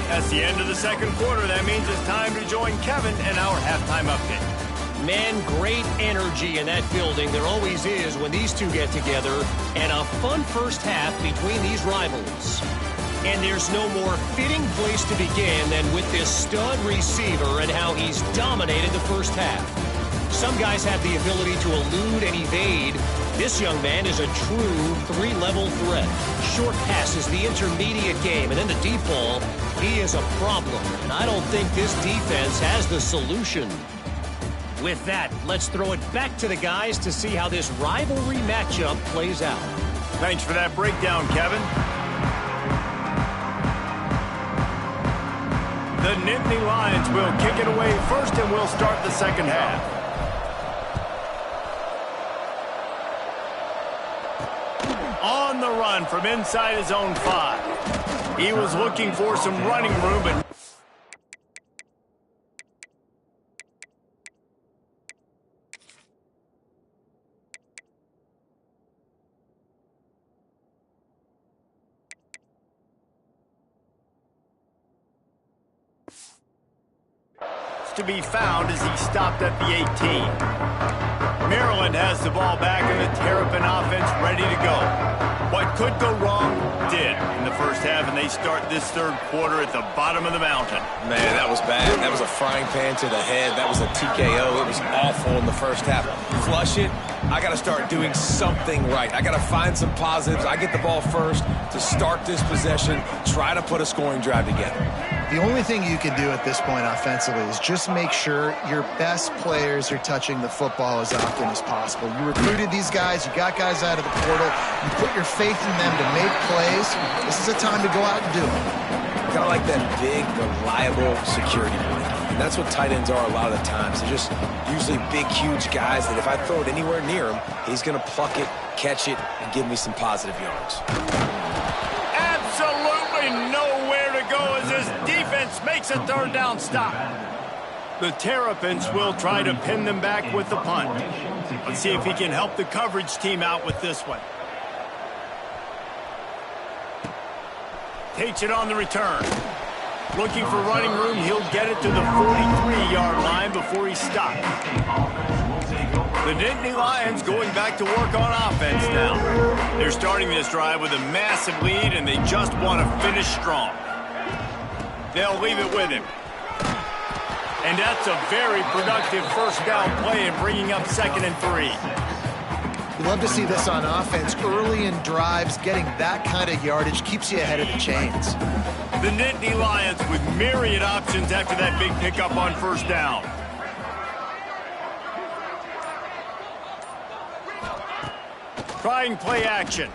That's the end of the second quarter. That means it's time to join Kevin in our halftime update. Man, great energy in that building. There always is when these two get together. And a fun first half between these rivals. And there's no more fitting place to begin than with this stud receiver and how he's dominated the first half. Some guys have the ability to elude and evade. This young man is a true three-level threat. Short passes, the intermediate game, and then the deep ball. He is a problem, and I don't think this defense has the solution. With that, let's throw it back to the guys to see how this rivalry matchup plays out. Thanks for that breakdown, Kevin. The Nittany Lions will kick it away first, and we'll start the second half. On the run from inside his own 5. He was looking for some running room, but to be found as he stopped at the 18. Maryland has the ball back and the Terrapin offense ready to go. What could go wrong did in the first half, and they start this third quarter at the bottom of the mountain. Man, that was bad. That was a frying pan to the head. That was a TKO. It was awful in the first half. Flush it. I got to start doing something right. I got to find some positives. I get the ball first to start this possession, try to put a scoring drive together. The only thing you can do at this point offensively is just make sure your best players are touching the football as often as possible. You recruited these guys. You got guys out of the portal. You put your faith in them to make plays. This is a time to go out and do it. Kind of like that big, reliable security blanket. And that's what tight ends are a lot of the times. They're just usually big, huge guys that if I throw it anywhere near him, he's going to pluck it, catch it, and give me some positive yards. Absolutely nowhere to go as this defense makes a third down stop. The Terrapins will try to pin them back with the punt. Let's see if he can help the coverage team out with this one. Takes it on the return. Looking for running room. He'll get it to the 43-yard line before he stopped. The Nittany Lions going back to work on offense now. They're starting this drive with a massive lead, and they just want to finish strong. They'll leave it with him. And that's a very productive first down play in bringing up 2nd and 3. You love to see this on offense. Early in drives, getting that kind of yardage keeps you ahead of the chains. The Nittany Lions with myriad options after that big pickup on first down. Trying play action.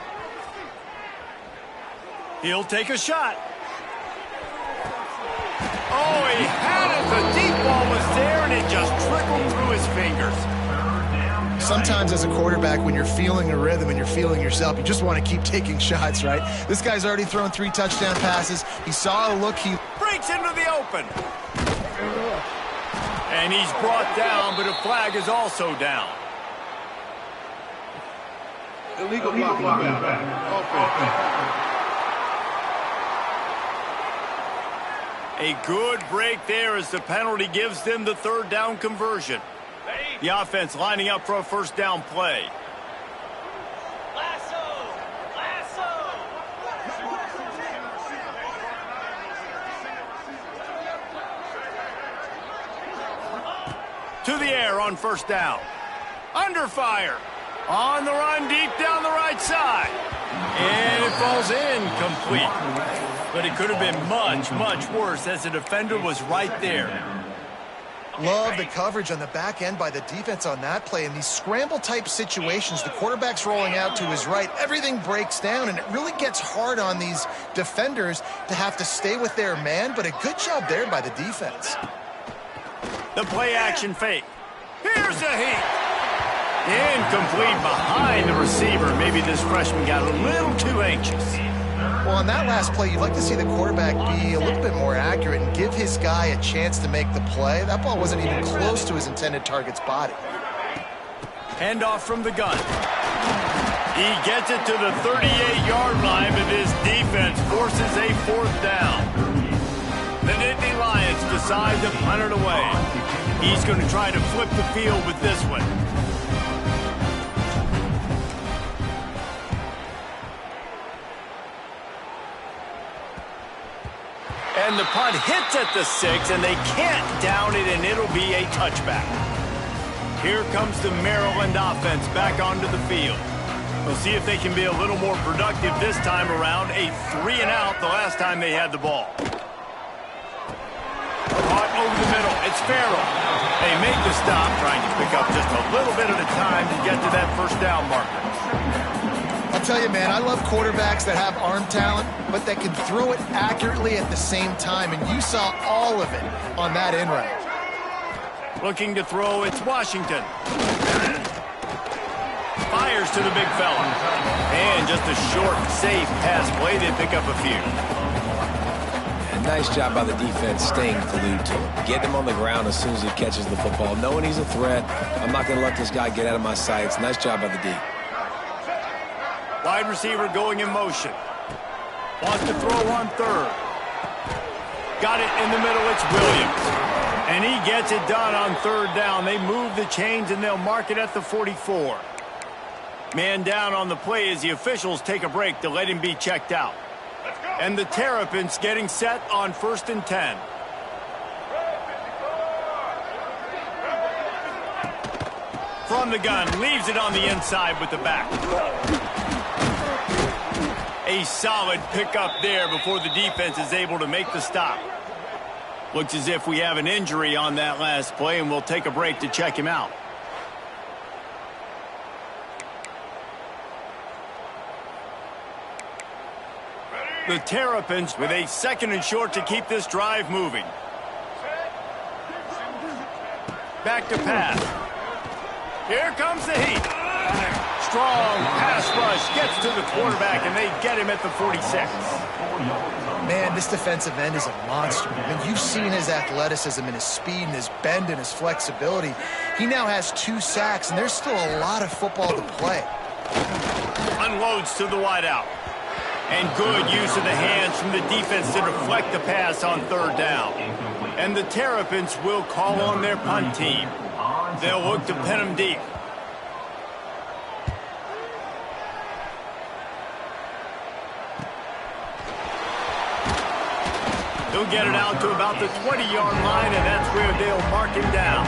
He'll take a shot. Oh, he had it. The deep ball was there, and it just trickled through his fingers. Sometimes as a quarterback, when you're feeling a rhythm and you're feeling yourself, you just want to keep taking shots, right? This guy's already thrown 3 touchdown passes. He saw a look. He breaks into the open. And he's brought down, but a flag is also down. Illegal blocking back. A good break there as the penalty gives them the third down conversion. The offense lining up for a first down play. To the air on first down. Under fire. On the run deep down the right side. And it falls incomplete. But it could have been much, much worse as the defender was right there. Love the coverage on the back end by the defense on that play. In these scramble-type situations, the quarterback's rolling out to his right. Everything breaks down, and it really gets hard on these defenders to have to stay with their man, but a good job there by the defense. The play-action fake. Here's a heat. Incomplete behind the receiver. Maybe this freshman got a little too anxious. Well, on that last play, you'd like to see the quarterback be a little bit more accurate and give his guy a chance to make the play. That ball wasn't even close to his intended target's body. Handoff from the gun. He gets it to the 38-yard line, but his defense forces a 4th down. The Nittany Lions decide to punt it away. He's going to try to flip the field with this one. And the punt hits at the 6, and they can't down it, and it'll be a touchback. Here comes the Maryland offense back onto the field. We'll see if they can be a little more productive this time around. A 3-and-out the last time they had the ball. Caught over the middle. It's Farrell. They make the stop, trying to pick up just a little bit at a time to get to that 1st down marker. I'll tell you, man, I love quarterbacks that have arm talent, but that can throw it accurately at the same time, and you saw all of it on that in route. Looking to throw, it's Washington. Fires to the big fella. And just a short, safe pass play. They pick up a few. And nice job by the defense staying glued to him. Getting him on the ground as soon as he catches the football. Knowing he's a threat. I'm not going to let this guy get out of my sights. Nice job by the D. Wide receiver going in motion. Wants to throw on 3rd. Got it in the middle. It's Williams. And he gets it done on 3rd down. They move the chains, and they'll mark it at the 44. Man down on the play as the officials take a break to let him be checked out. And the Terrapins getting set on 1st and 10. From the gun, leaves it on the inside with the back. A solid pickup there before the defense is able to make the stop. Looks as if we have an injury on that last play, and we'll take a break to check him out. The Terrapins with a 2nd and short to keep this drive moving. Back to pass. Here comes the heat. Strong pass rush gets to the quarterback, and they get him at the 46. Man, this defensive end is a monster. I mean, you've seen his athleticism and his speed and his bend and his flexibility. He now has 2 sacks, and there's still a lot of football to play. Unloads to the wideout. And good use of the hands from the defense to deflect the pass on 3rd down. And the Terrapins will call on their punt team. They'll look to pin him deep. He'll get it out to about the 20-yard line, and that's where they'll mark him down.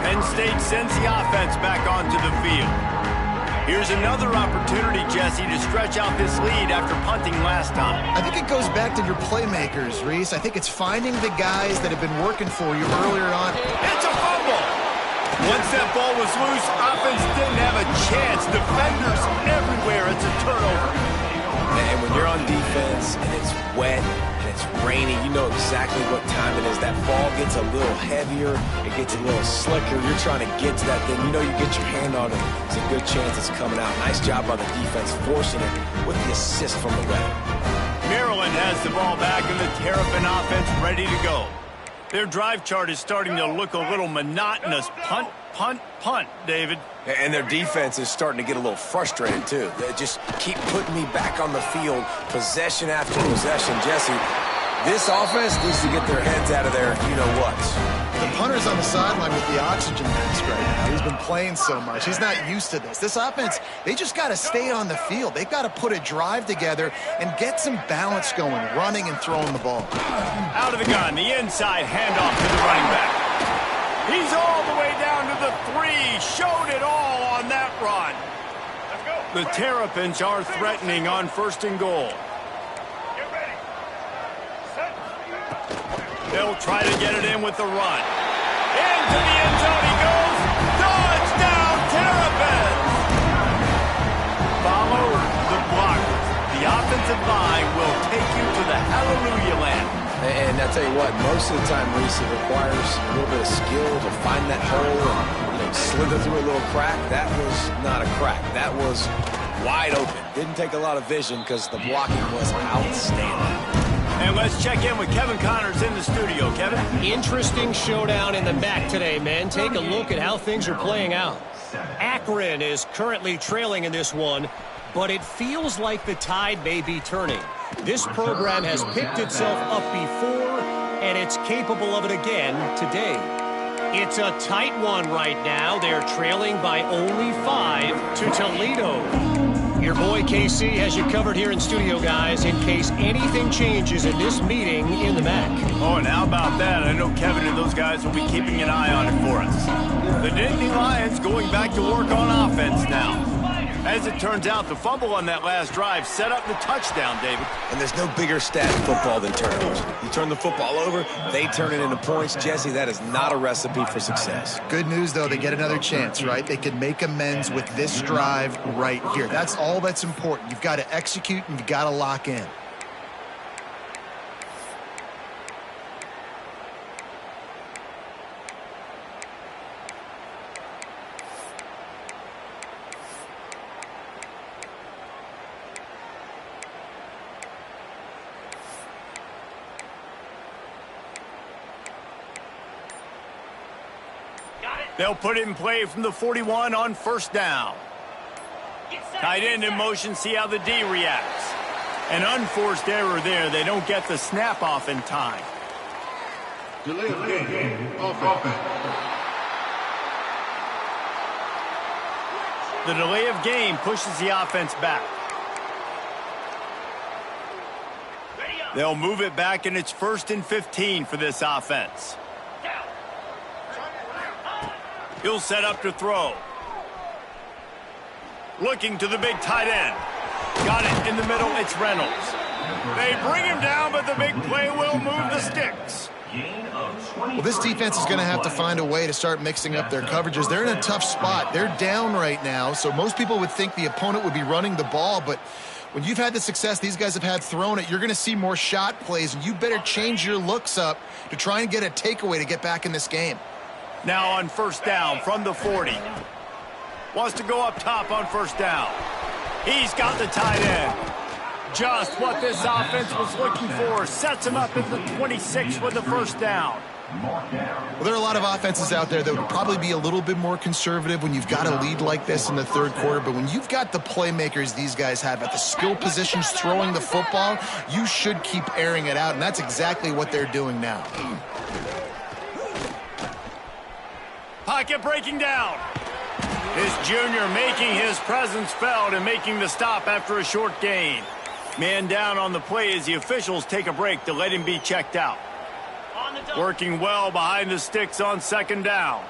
Penn State sends the offense back onto the field. Here's another opportunity, Jesse, to stretch out this lead after punting last time. I think it goes back to your playmakers, Reese. I think it's finding the guys that have been working for you earlier on. It's a fumble! Once that ball was loose, offense didn't have a chance. Defenders everywhere. It's a turnover. And when you're on defense and it's wet and it's rainy, you know exactly what time it is. That ball gets a little heavier. It gets a little slicker. You're trying to get to that thing. You know you get your hand on it. It's a good chance it's coming out. Nice job by the defense forcing it with the assist from the weather. Maryland has the ball back and the Terrapin offense ready to go. Their drive chart is starting to look a little monotonous. Punt, punt, punt, David. And their defense is starting to get a little frustrated, too. They just keep putting me back on the field, possession after possession. Jesse, this offense needs to get their heads out of their you-know-whats. The punter's on the sideline with the oxygen mask right now. He's been playing so much. He's not used to this. This offense, they just got to stay on the field. They've got to put a drive together and get some balance going, running and throwing the ball. Out of the gun, the inside handoff to the running back. He's all the way down to the 3. Showed it all on that run. Let's go. The Terrapins are threatening on 1st and goal. Get ready. Set. They'll try to get it in with the run. Into the end zone he goes. Touchdown, Terrapins! Follow the blockers. The offensive line will take you to the hallelujah land. And I'll tell you what, most of the time, Reese, it requires a little bit of skill to find that hole and slither through a little crack. That was not a crack. That was wide open. Didn't take a lot of vision because the blocking was outstanding. And let's check in with Kevin Connors in the studio. Kevin? Interesting showdown in the MAC today, men. Take a look at how things are playing out. Akron is currently trailing in this one, but it feels like the tide may be turning. This program has picked itself up before, and it's capable of it again today. It's a tight one right now. They're trailing by only 5 to Toledo. Your boy KC has you covered here in studio, guys, in case anything changes in this meeting in the MAC. Oh, and how about that? I know Kevin and those guys will be keeping an eye on it for us. The Nittany Lions going back to work on offense now. As it turns out, the fumble on that last drive set up the touchdown, David. And there's no bigger stat in football than turnovers. You turn the football over, they turn it into points. Jesse, that is not a recipe for success. Good news, though, they get another chance, right? They can make amends with this drive right here. That's all that's important. You've got to execute and you've got to lock in. They'll put it in play from the 41 on first down. Tight end in motion, see how the D reacts. An unforced error there. They don't get the snap off in time. Delay of game. Offense. The delay of game pushes the offense back. They'll move it back, and it's 1st and 15 for this offense. He'll set up to throw. Looking to the big tight end. Got it in the middle. It's Reynolds. They bring him down, but the big play will move the sticks. Well, this defense is going to have to find a way to start mixing up their coverages. They're in a tough spot. They're down right now, so most people would think the opponent would be running the ball, but when you've had the success these guys have had throwing it, you're going to see more shot plays, and you better change your looks up to try and get a takeaway to get back in this game. Now on first down from the 40. Wants to go up top on first down. He's got the tight end. Just what this offense was looking for. Sets him up at the 26 with the first down. Well, there are a lot of offenses out there that would probably be a little bit more conservative when you've got a lead like this in the third quarter. But when you've got the playmakers these guys have at the skill positions throwing the football, you should keep airing it out. And that's exactly what they're doing now. Pocket breaking down. This junior making his presence felt and making the stop after a short gain. Man down on the play as the officials take a break to let him be checked out. Working well behind the sticks on second down.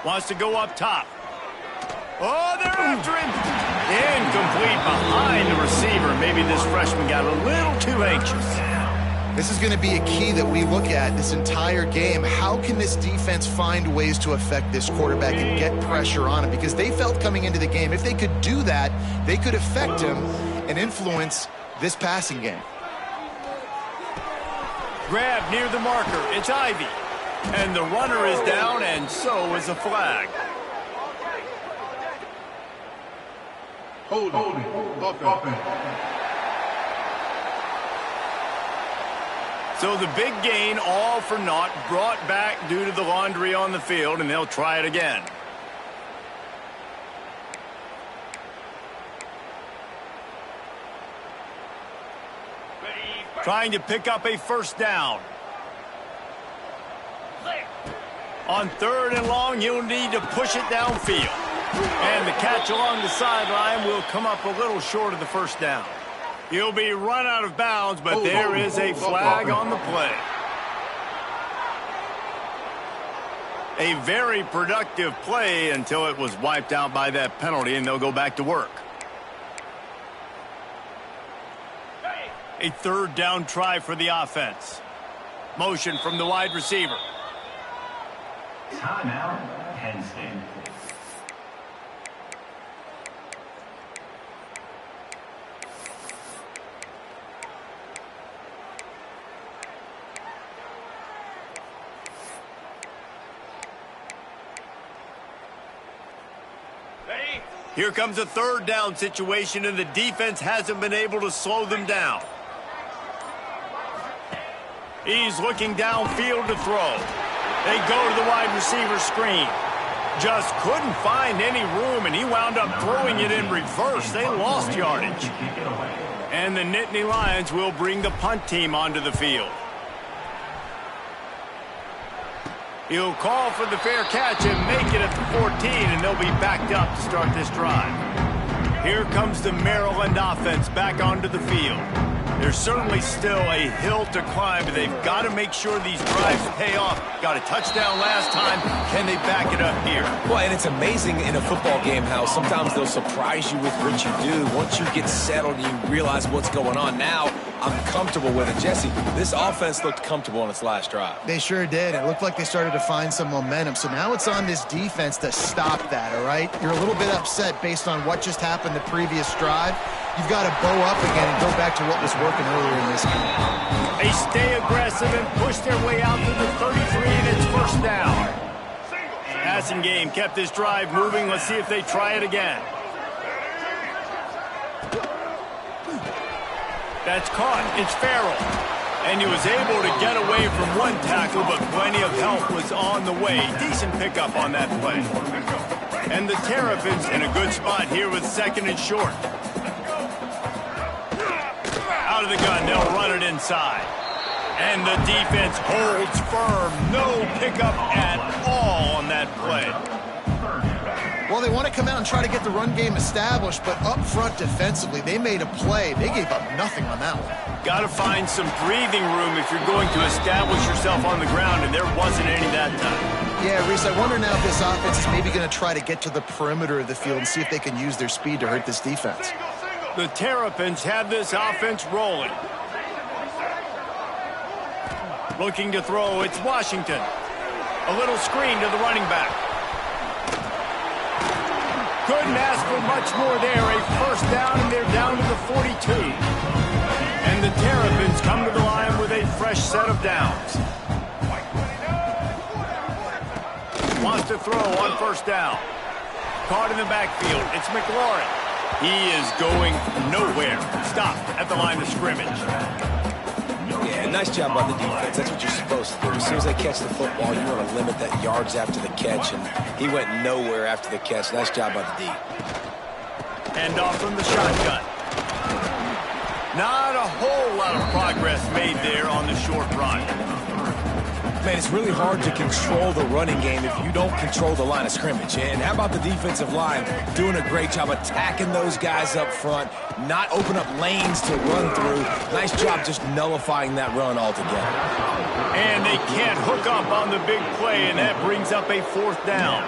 Wants to go up top. Oh, they're after him. Incomplete behind the receiver. Maybe this freshman got a little too anxious. This is going to be a key that we look at this entire game. How can this defense find ways to affect this quarterback and get pressure on him? Because they felt coming into the game, if they could do that, they could affect him and influence this passing game. Grab near the marker. It's Ivy. And the runner is down, and so is a flag. Holding. Offense. So the big gain, all for naught, brought back due to the laundry on the field, and they'll try it again. Trying to pick up a first down. On third and long, you'll need to push it downfield. And the catch along the sideline will come up a little short of the first down. He'll be run out of bounds, but there is a flag on the play. A very productive play until it was wiped out by that penalty, and they'll go back to work. A third down try for the offense. Motion from the wide receiver. Timeout, Penn State. Here comes a third down situation, and the defense hasn't been able to slow them down. He's looking downfield to throw. They go to the wide receiver screen. Just couldn't find any room, and he wound up throwing it in reverse. They lost yardage. And the Nittany Lions will bring the punt team onto the field. He'll call for the fair catch and make it at the 14, and they'll be backed up to start this drive. Here comes the Maryland offense back onto the field. There's certainly still a hill to climb, but they've got to make sure these drives pay off. Got a touchdown last time. Can they back it up here? Well, and it's amazing in a football game how sometimes they'll surprise you with what you do. Once you get settled and you realize what's going on, now I'm comfortable with it. Jesse, this offense looked comfortable on its last drive. They sure did. It looked like they started to find some momentum. So now it's on this defense to stop that, all right? You're a little bit upset based on what just happened the previous drive. You've got to bow up again and go back to what was working earlier in this game. They stay aggressive and push their way out to the 33, and it's first down. Passing game kept this drive moving. Let's see if they try it again. That's caught. It's Farrell. And he was able to get away from one tackle, but plenty of help was on the way. Decent pickup on that play. And the Terrapins in a good spot here with second and short. Out of the gun, they'll run it inside. And the defense holds firm. No pickup at all on that play. Well, they want to come out and try to get the run game established, but up front defensively, they made a play. They gave up nothing on that one. Got to find some breathing room if you're going to establish yourself on the ground, and there wasn't any that time. Yeah, Reese, I wonder now if this offense is maybe going to try to get to the perimeter of the field and see if they can use their speed to hurt this defense. The Terrapins have this offense rolling. Looking to throw, it's Washington. A little screen to the running back. Couldn't ask for much more there. A first down, and they're down to the 42. And the Terrapins come to the line with a fresh set of downs. Wants to throw on first down. Caught in the backfield. It's McLaurin. He is going nowhere. Stopped at the line of scrimmage. Yeah, nice job by the defense. That's what you're supposed to do. As soon as they catch the football, you want to limit that yards after the catch, and he went nowhere after the catch. Nice job by the D. Hand off from the shotgun. Not a whole lot of progress made there on the short run. Man, it's really hard to control the running game if you don't control the line of scrimmage. And how about the defensive line doing a great job attacking those guys up front, not open up lanes to run through. Nice job just nullifying that run altogether. And they can't hook up on the big play, and that brings up a fourth down.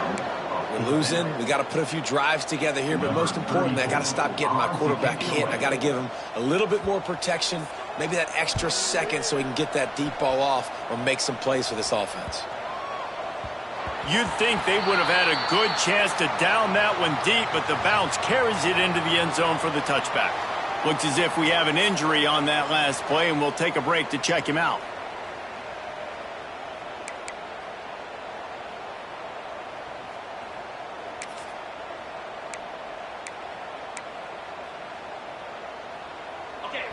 We're losing. We got to put a few drives together here, but most importantly, I got to stop getting my quarterback hit. I got to give him a little bit more protection, maybe that extra second so he can get that deep ball off or make some plays for this offense. You'd think they would have had a good chance to down that one deep, but the bounce carries it into the end zone for the touchback. Looks as if we have an injury on that last play, and we'll take a break to check him out.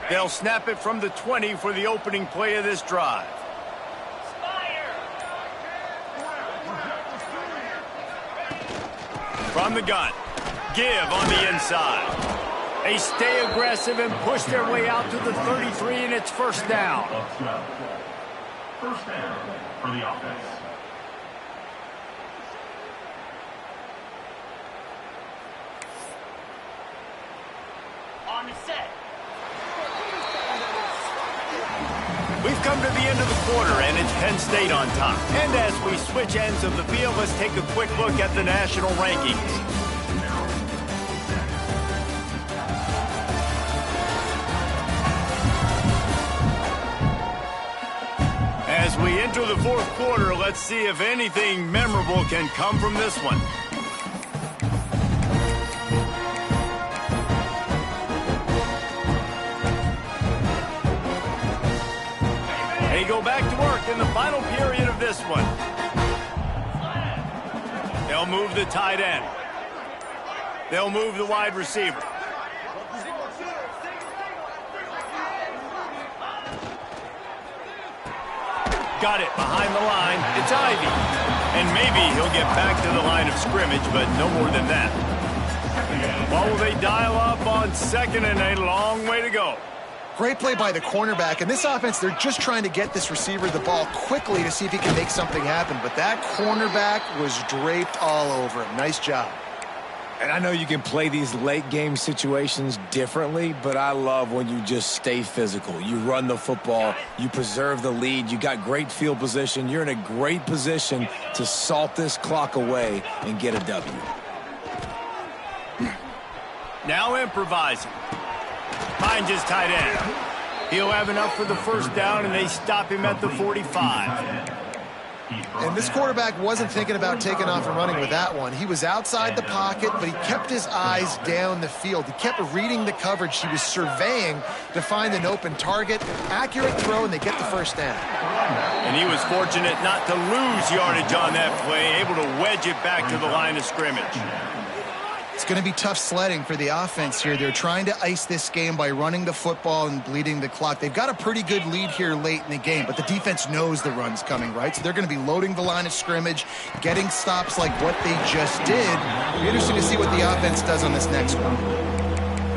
They'll snap it from the 20 for the opening play of this drive. From the gun. Give on the inside. They stay aggressive and push their way out to the 33, and it's first down. First down for the offense. On the set. We've come to the end of the quarter, and it's Penn State on top. And as we switch ends of the field, let's take a quick look at the national rankings. As we enter the fourth quarter, let's see if anything memorable can come from this one. They go back to work in the final period of this one. They'll move the tight end. They'll move the wide receiver. Got it behind the line. It's Ivy. And maybe he'll get back to the line of scrimmage, but no more than that. Well, they dial up on 2nd and a long way to go. Great play by the cornerback. In this offense, they're just trying to get this receiver the ball quickly to see if he can make something happen. But that cornerback was draped all over him. Nice job. And I know you can play these late game situations differently, but I love when you just stay physical. You run the football, you preserve the lead, you got great field position. You're in a great position to salt this clock away and get a W. Now improvising. Finds his tight end. He'll have enough for the first down, and they stop him at the 45. And this quarterback wasn't thinking about taking off and running with that one. He was outside the pocket, but he kept his eyes down the field. He kept reading the coverage. He was surveying to find an open target. Accurate throw, and they get the first down. And he was fortunate not to lose yardage on that play, able to wedge it back to the line of scrimmage. It's going to be tough sledding for the offense here. They're trying to ice this game by running the football and bleeding the clock. They've got a pretty good lead here late in the game, but the defense knows the run's coming, right? So they're going to be loading the line of scrimmage, getting stops like what they just did. It'll be interesting to see what the offense does on this next one.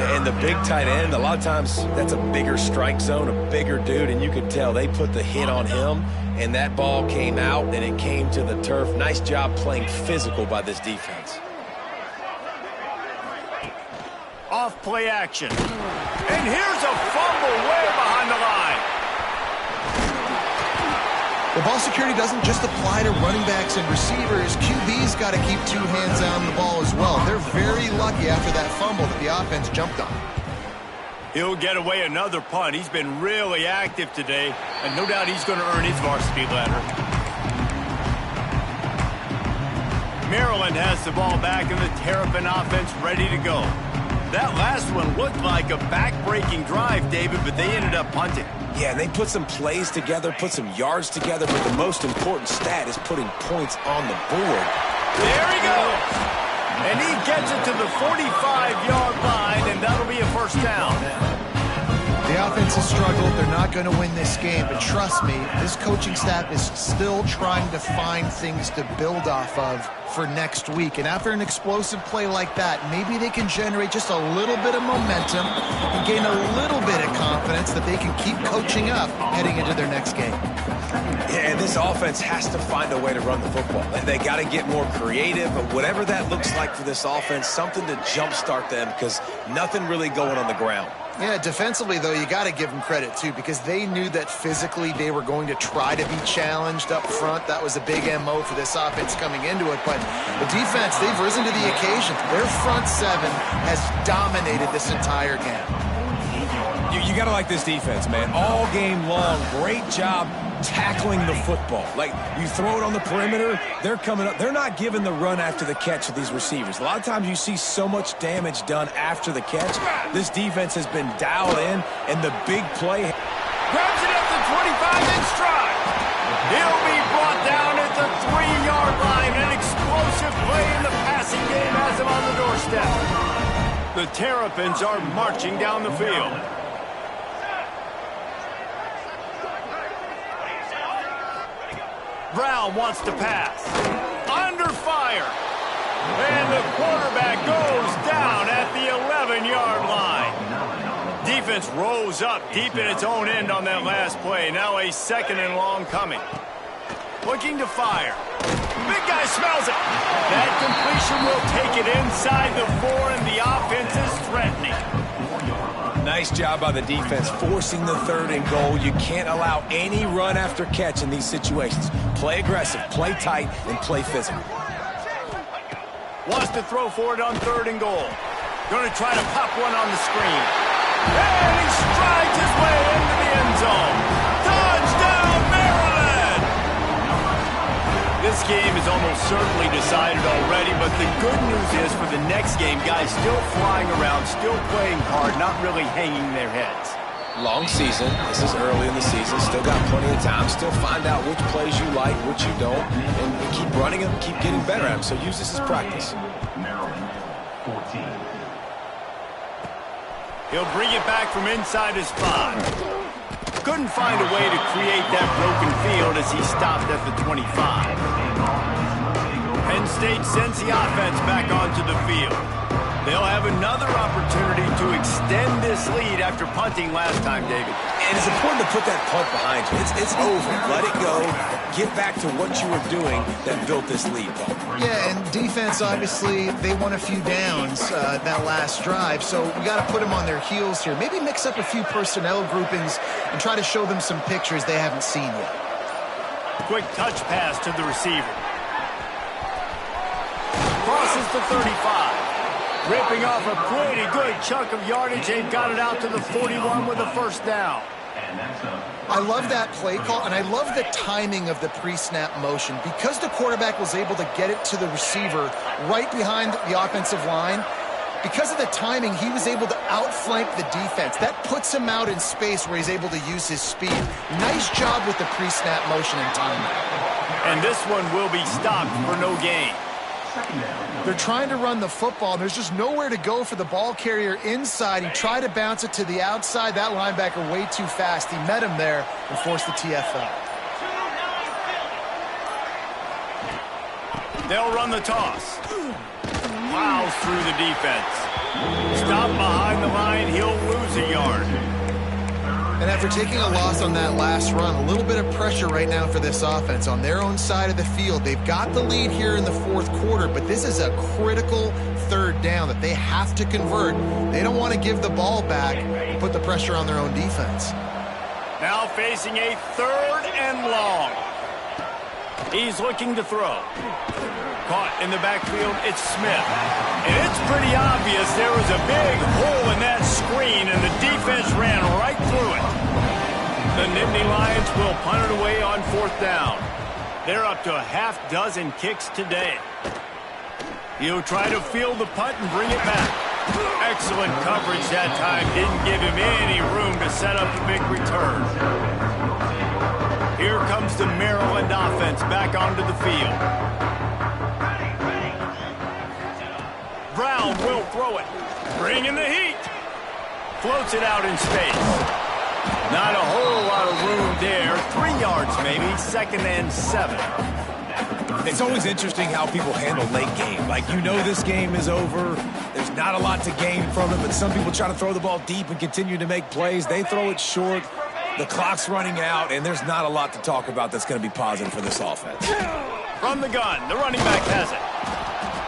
And the big tight end, a lot of times that's a bigger strike zone, a bigger dude, and you could tell they put the hit on him, and that ball came out, and it came to the turf. Nice job playing physical by this defense. Off play action. And here's a fumble way behind the line. The ball security doesn't just apply to running backs and receivers. QB's got to keep two hands on the ball as well. They're very lucky after that fumble that the offense jumped on. He'll get away another punt. He's been really active today, and no doubt he's going to earn his varsity letter. Maryland has the ball back, and the Terrapin offense ready to go. That last one looked like a back-breaking drive, David, but they ended up punting. Yeah, they put some plays together, put some yards together, but the most important stat is putting points on the board. There he goes! And he gets it to the 45-yard line, and that'll be a first down. The offense has struggled. They're not going to win this game, but trust me, this coaching staff is still trying to find things to build off of for next week. And after an explosive play like that, maybe they can generate just a little bit of momentum and gain a little bit of confidence that they can keep coaching up heading into their next game. Yeah, and this offense has to find a way to run the football. They got to get more creative, but whatever that looks like for this offense, something to jumpstart them because nothing really going on the ground. Yeah, defensively, though, you got to give them credit, too, because they knew that physically they were going to try to be challenged up front. That was a big MO for this offense coming into it. But the defense, they've risen to the occasion. Their front seven has dominated this entire game. You got to like this defense, man. All game long, great job tackling the football. Like, you throw it on the perimeter, they're coming up. They're not giving the run after the catch to these receivers. A lot of times you see so much damage done after the catch. This defense has been dialed in, and the big play. Grabs it at the 25 in stride. He'll be brought down at the 3-yard line. An explosive play in the passing game has him on the doorstep. The Terrapins are marching down the field. Brown wants to pass. Under fire. And the quarterback goes down at the 11-yard line. Defense rose up deep in its own end on that last play. Now a 2nd and long coming. Looking to fire. Big guy smells it. That completion will take it inside the 4, and the offense is threatening. Nice job by the defense forcing the 3rd and goal. You can't allow any run after catch in these situations. Play aggressive, play tight, and play physical. Wants to throw for it on 3rd and goal. Going to try to pop one on the screen. And he strides his way into the end zone. Touchdown, Maryland! This game is almost certainly decided already, but the good news is for the next game, guys still flying around, still playing hard, not really hanging their heads. Long season. This is early in the season. Still got plenty of time. Still find out which plays you like, which you don't, and keep running them, keep getting better at them. So use this as practice. 14. He'll bring it back from inside his 5. Couldn't find a way to create that broken field as he stopped at the 25. Penn State sends the offense back onto the field. They'll have another opportunity to extend this lead after punting last time, David. And it's important to put that punt behind you. It's over. Let it go. Get back to what you were doing that built this lead, Paul. Yeah, and defense, obviously, they won a few downs that last drive, so we got to put them on their heels here. Maybe mix up a few personnel groupings and try to show them some pictures they haven't seen yet. Quick touch pass to the receiver. Crosses the 35. Ripping off a pretty good chunk of yardage. They've got it out to the 41 with a first down. I love that play call, and I love the timing of the pre-snap motion. Because the quarterback was able to get it to the receiver right behind the offensive line, because of the timing, he was able to outflank the defense. That puts him out in space where he's able to use his speed. Nice job with the pre-snap motion and timing. And this one will be stopped for no gain. They're trying to run the football, and there's just nowhere to go for the ball carrier inside. He tried to bounce it to the outside. That linebacker way too fast. He met him there and forced the TFL. They'll run the toss. Plows through the defense. Stop behind the line. He'll lose a yard. And after taking a loss on that last run, a little bit of pressure right now for this offense on their own side of the field. They've got the lead here in the fourth quarter, but this is a critical third down that they have to convert. They don't want to give the ball back, put the pressure on their own defense. Now facing a 3rd and long. He's looking to throw. Caught in the backfield, it's Smith. And it's pretty obvious there was a big hole in that screen, and the defense ran right through it. The Nittany Lions will punt it away on 4th down. They're up to a half-dozen kicks today. He'll try to field the punt and bring it back. Excellent coverage that time. Didn't give him any room to set up a big return. Here comes the Maryland offense back onto the field. Brown will throw it. Bringing the heat. Floats it out in space. Not a whole lot of room there. 3 yards maybe. 2nd and 7. It's always interesting how people handle late game. Like, you know this game is over. There's not a lot to gain from it, but some people try to throw the ball deep and continue to make plays. They throw it short. The clock's running out, and there's not a lot to talk about that's going to be positive for this offense. From the gun, the running back has it.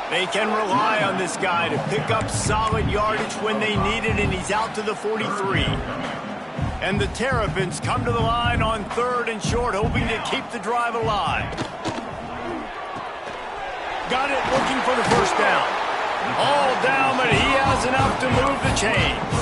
They can rely on this guy to pick up solid yardage when they need it, and he's out to the 43. And the Terrapins come to the line on 3rd and short, hoping to keep the drive alive. Got it, looking for the first down. All down, but he has enough to move the chains.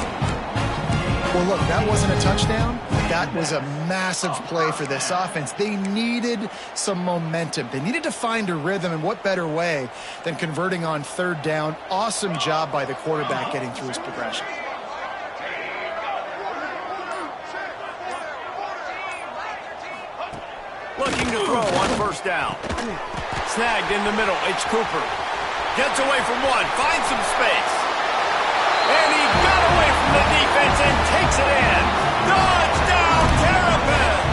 Well, look, that wasn't a touchdown. That was a massive play for this offense. They needed some momentum. They needed to find a rhythm, and what better way than converting on 3rd down. Awesome job by the quarterback getting through his progression. Looking to throw on 1st down. Snagged in the middle. It's Cooper. Gets away from one. Finds some space. And he got away from the defense and takes it in. Touchdown, Terrapins!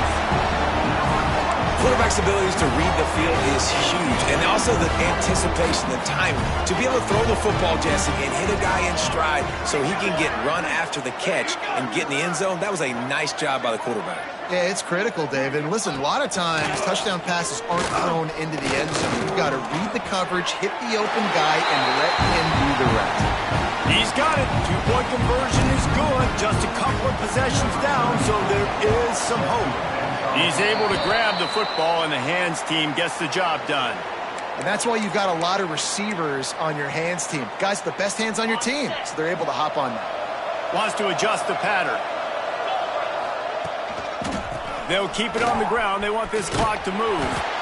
Quarterback's abilities to read the field is huge. And also the anticipation, the timing. To be able to throw the football, Jesse, and hit a guy in stride so he can get run after the catch and get in the end zone, that was a nice job by the quarterback. Yeah, it's critical, David. And listen, a lot of times touchdown passes aren't thrown into the end zone. You've got to read the coverage, hit the open guy, and let him do the rest. He's got it. 2-point conversion is good. Just a couple of possessions down, so there is some hope. He's able to grab the football, and the hands team gets the job done. And that's why you've got a lot of receivers on your hands team. Guys, the best hands on your team, so they're able to hop on that. Wants to adjust the pattern. They'll keep it on the ground. They want this clock to move.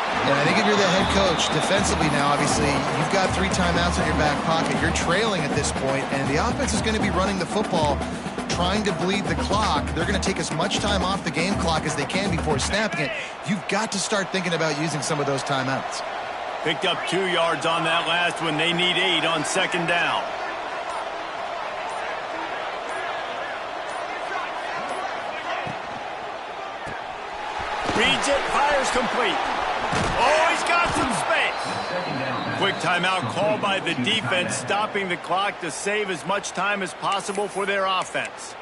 And I think if you're the head coach, defensively now, obviously, you've got 3 timeouts in your back pocket. You're trailing at this point, and the offense is going to be running the football, trying to bleed the clock. They're going to take as much time off the game clock as they can before snapping it. You've got to start thinking about using some of those timeouts. Picked up 2 yards on that last one. They need 8 on second down. Reads it, fires complete. Oh, he's got some space. Quick timeout called by the defense, stopping the clock to save as much time as possible for their offense.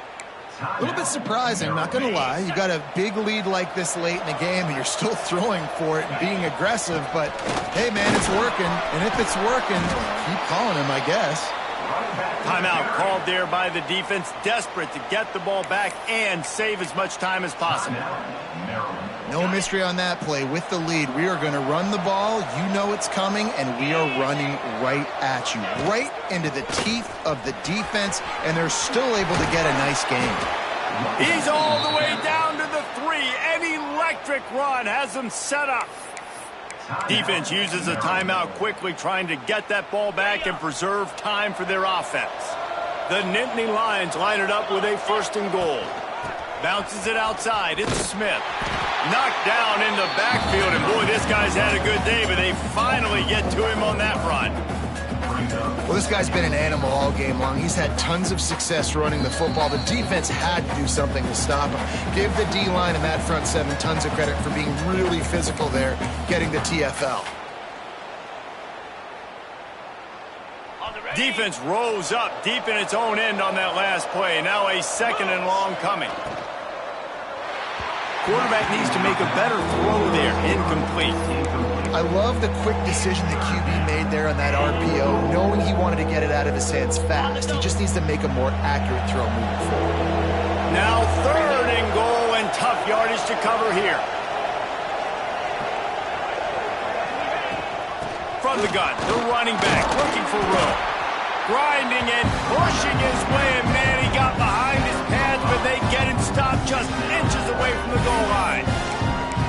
A little bit surprising, not going to lie. You got a big lead like this late in the game, and you're still throwing for it and being aggressive. But, hey, man, it's working. And if it's working, keep calling him, I guess. Timeout called there by the defense, desperate to get the ball back and save as much time as possible. No mystery on that play. With the lead, we are going to run the ball. You know it's coming, and we are running right at you, right into the teeth of the defense, and they're still able to get a nice game. He's all the way down to the 3. An electric run has them set up. Defense uses a timeout quickly, trying to get that ball back and preserve time for their offense. The Nittany Lions line it up with a 1st and goal. Bounces it outside. It's Smith. Knocked down in the backfield, and boy, this guy's had a good day, but they finally get to him on that run. Well, this guy's been an animal all game long. He's had tons of success running the football. The defense had to do something to stop him. Give the D-line and that front 7 tons of credit for being really physical there, getting the TFL. Defense rose up deep in its own end on that last play. Now a 2nd and long coming. Quarterback needs to make a better throw there. Incomplete. I love the quick decision the QB made there on that RPO, knowing he wanted to get it out of his hands fast. He just needs to make a more accurate throw moving forward. Now 3rd and goal, and tough yardage to cover here. From the gun, the running back looking for room. Grinding and pushing his way, and man, he got behind his pads, but they get him stopped just inches away from the goal line.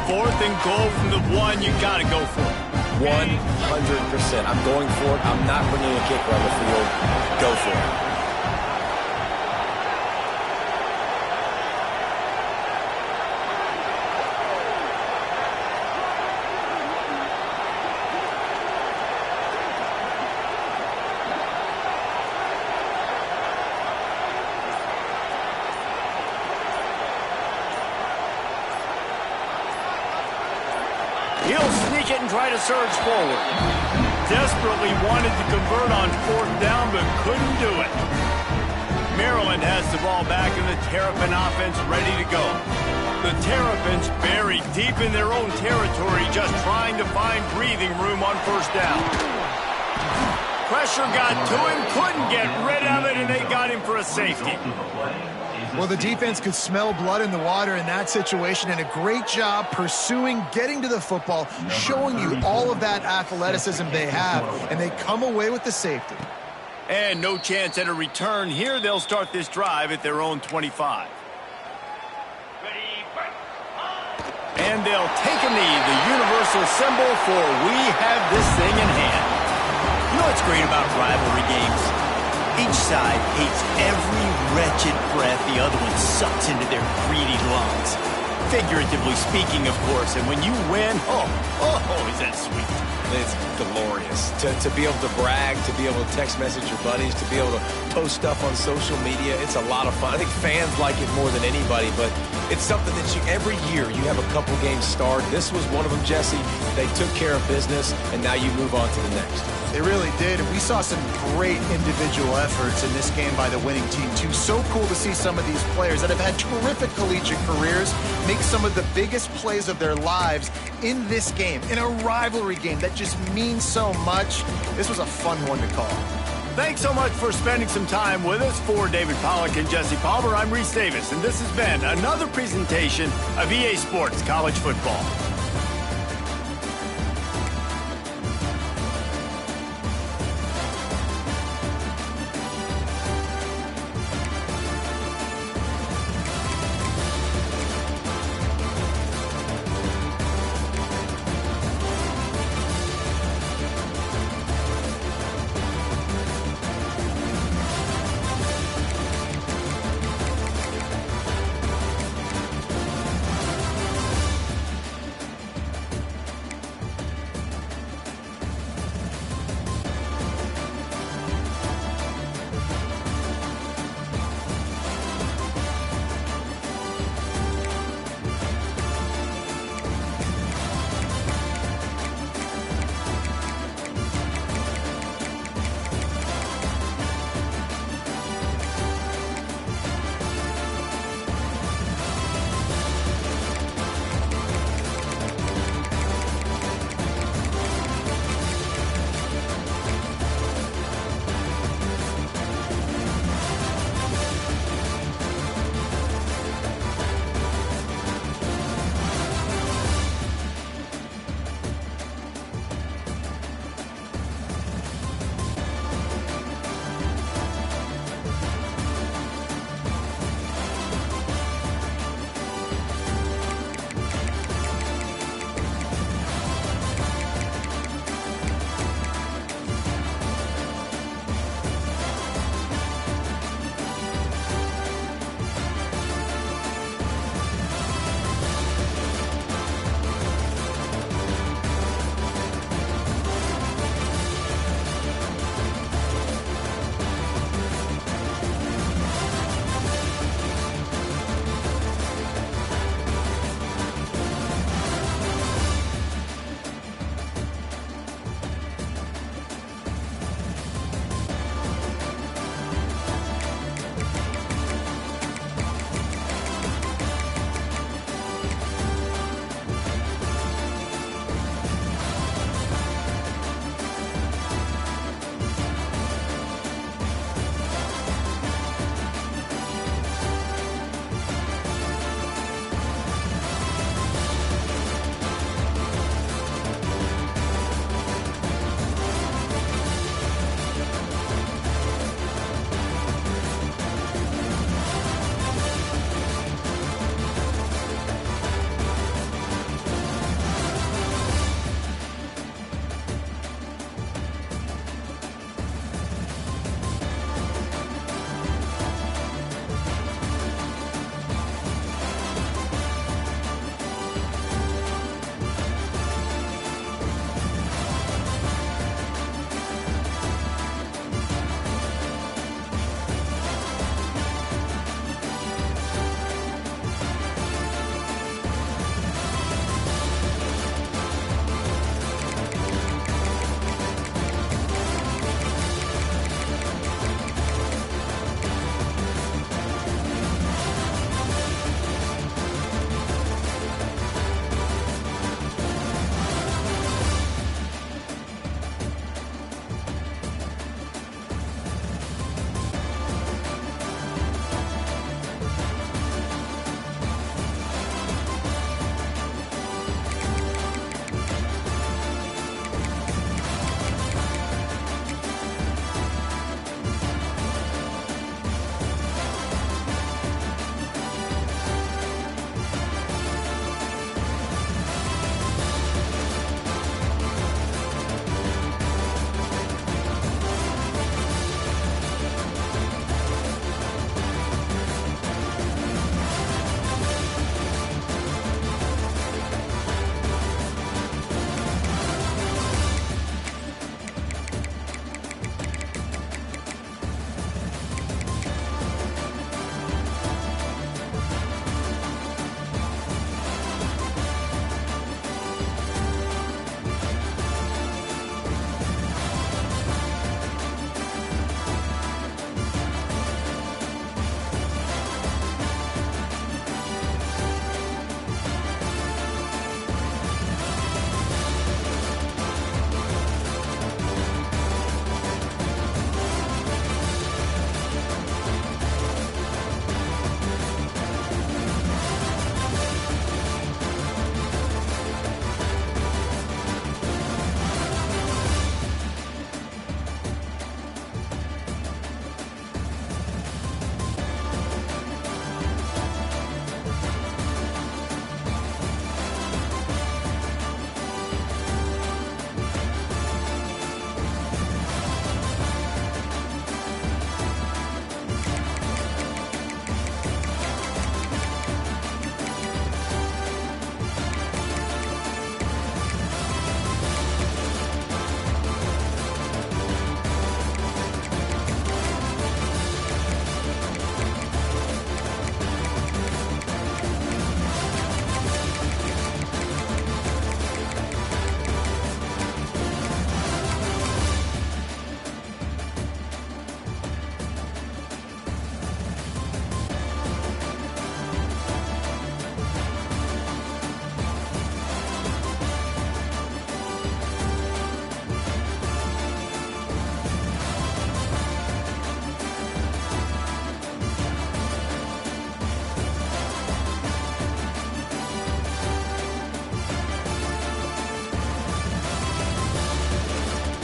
4th and goal from the 1, you got to go for it. 100%. I'm going for it. I'm not bringing a kicker on the field. Go for it. He'll sneak it and try to surge forward. Desperately wanted to convert on 4th down, but couldn't do it. Maryland has the ball back, and the Terrapin offense ready to go. The Terrapins buried deep in their own territory, just trying to find breathing room on 1st down. Pressure got to him, couldn't get rid of it, and they got him for a safety. Well, the defense could smell blood in the water in that situation, and a great job pursuing, getting to the football, showing you all of that athleticism they have, and they come away with the safety. And no chance at a return here. They'll start this drive at their own 25. And they'll take a knee, the universal symbol for we have this thing in hand. You know what's great about rivalry games? Each side hates every wretched breath the other one sucks into their greedy lungs. Figuratively speaking, of course. And when you win, oh, is that sweet. It's glorious. To be able to brag, to be able to text message your buddies, to be able to post stuff on social media, it's a lot of fun. I think fans like it more than anybody, but it's something that every year you have a couple games start. This was one of them, Jesse. They took care of business, and now you move on to the next. They really did, and we saw some great individual efforts in this game by the winning team, too. So cool to see some of these players that have had terrific collegiate careers make some of the biggest plays of their lives in this game, in a rivalry game that just means so much. This was a fun one to call. Thanks so much for spending some time with us. For David Pollack and Jesse Palmer, I'm Reese Davis, and this has been another presentation of EA Sports College Football.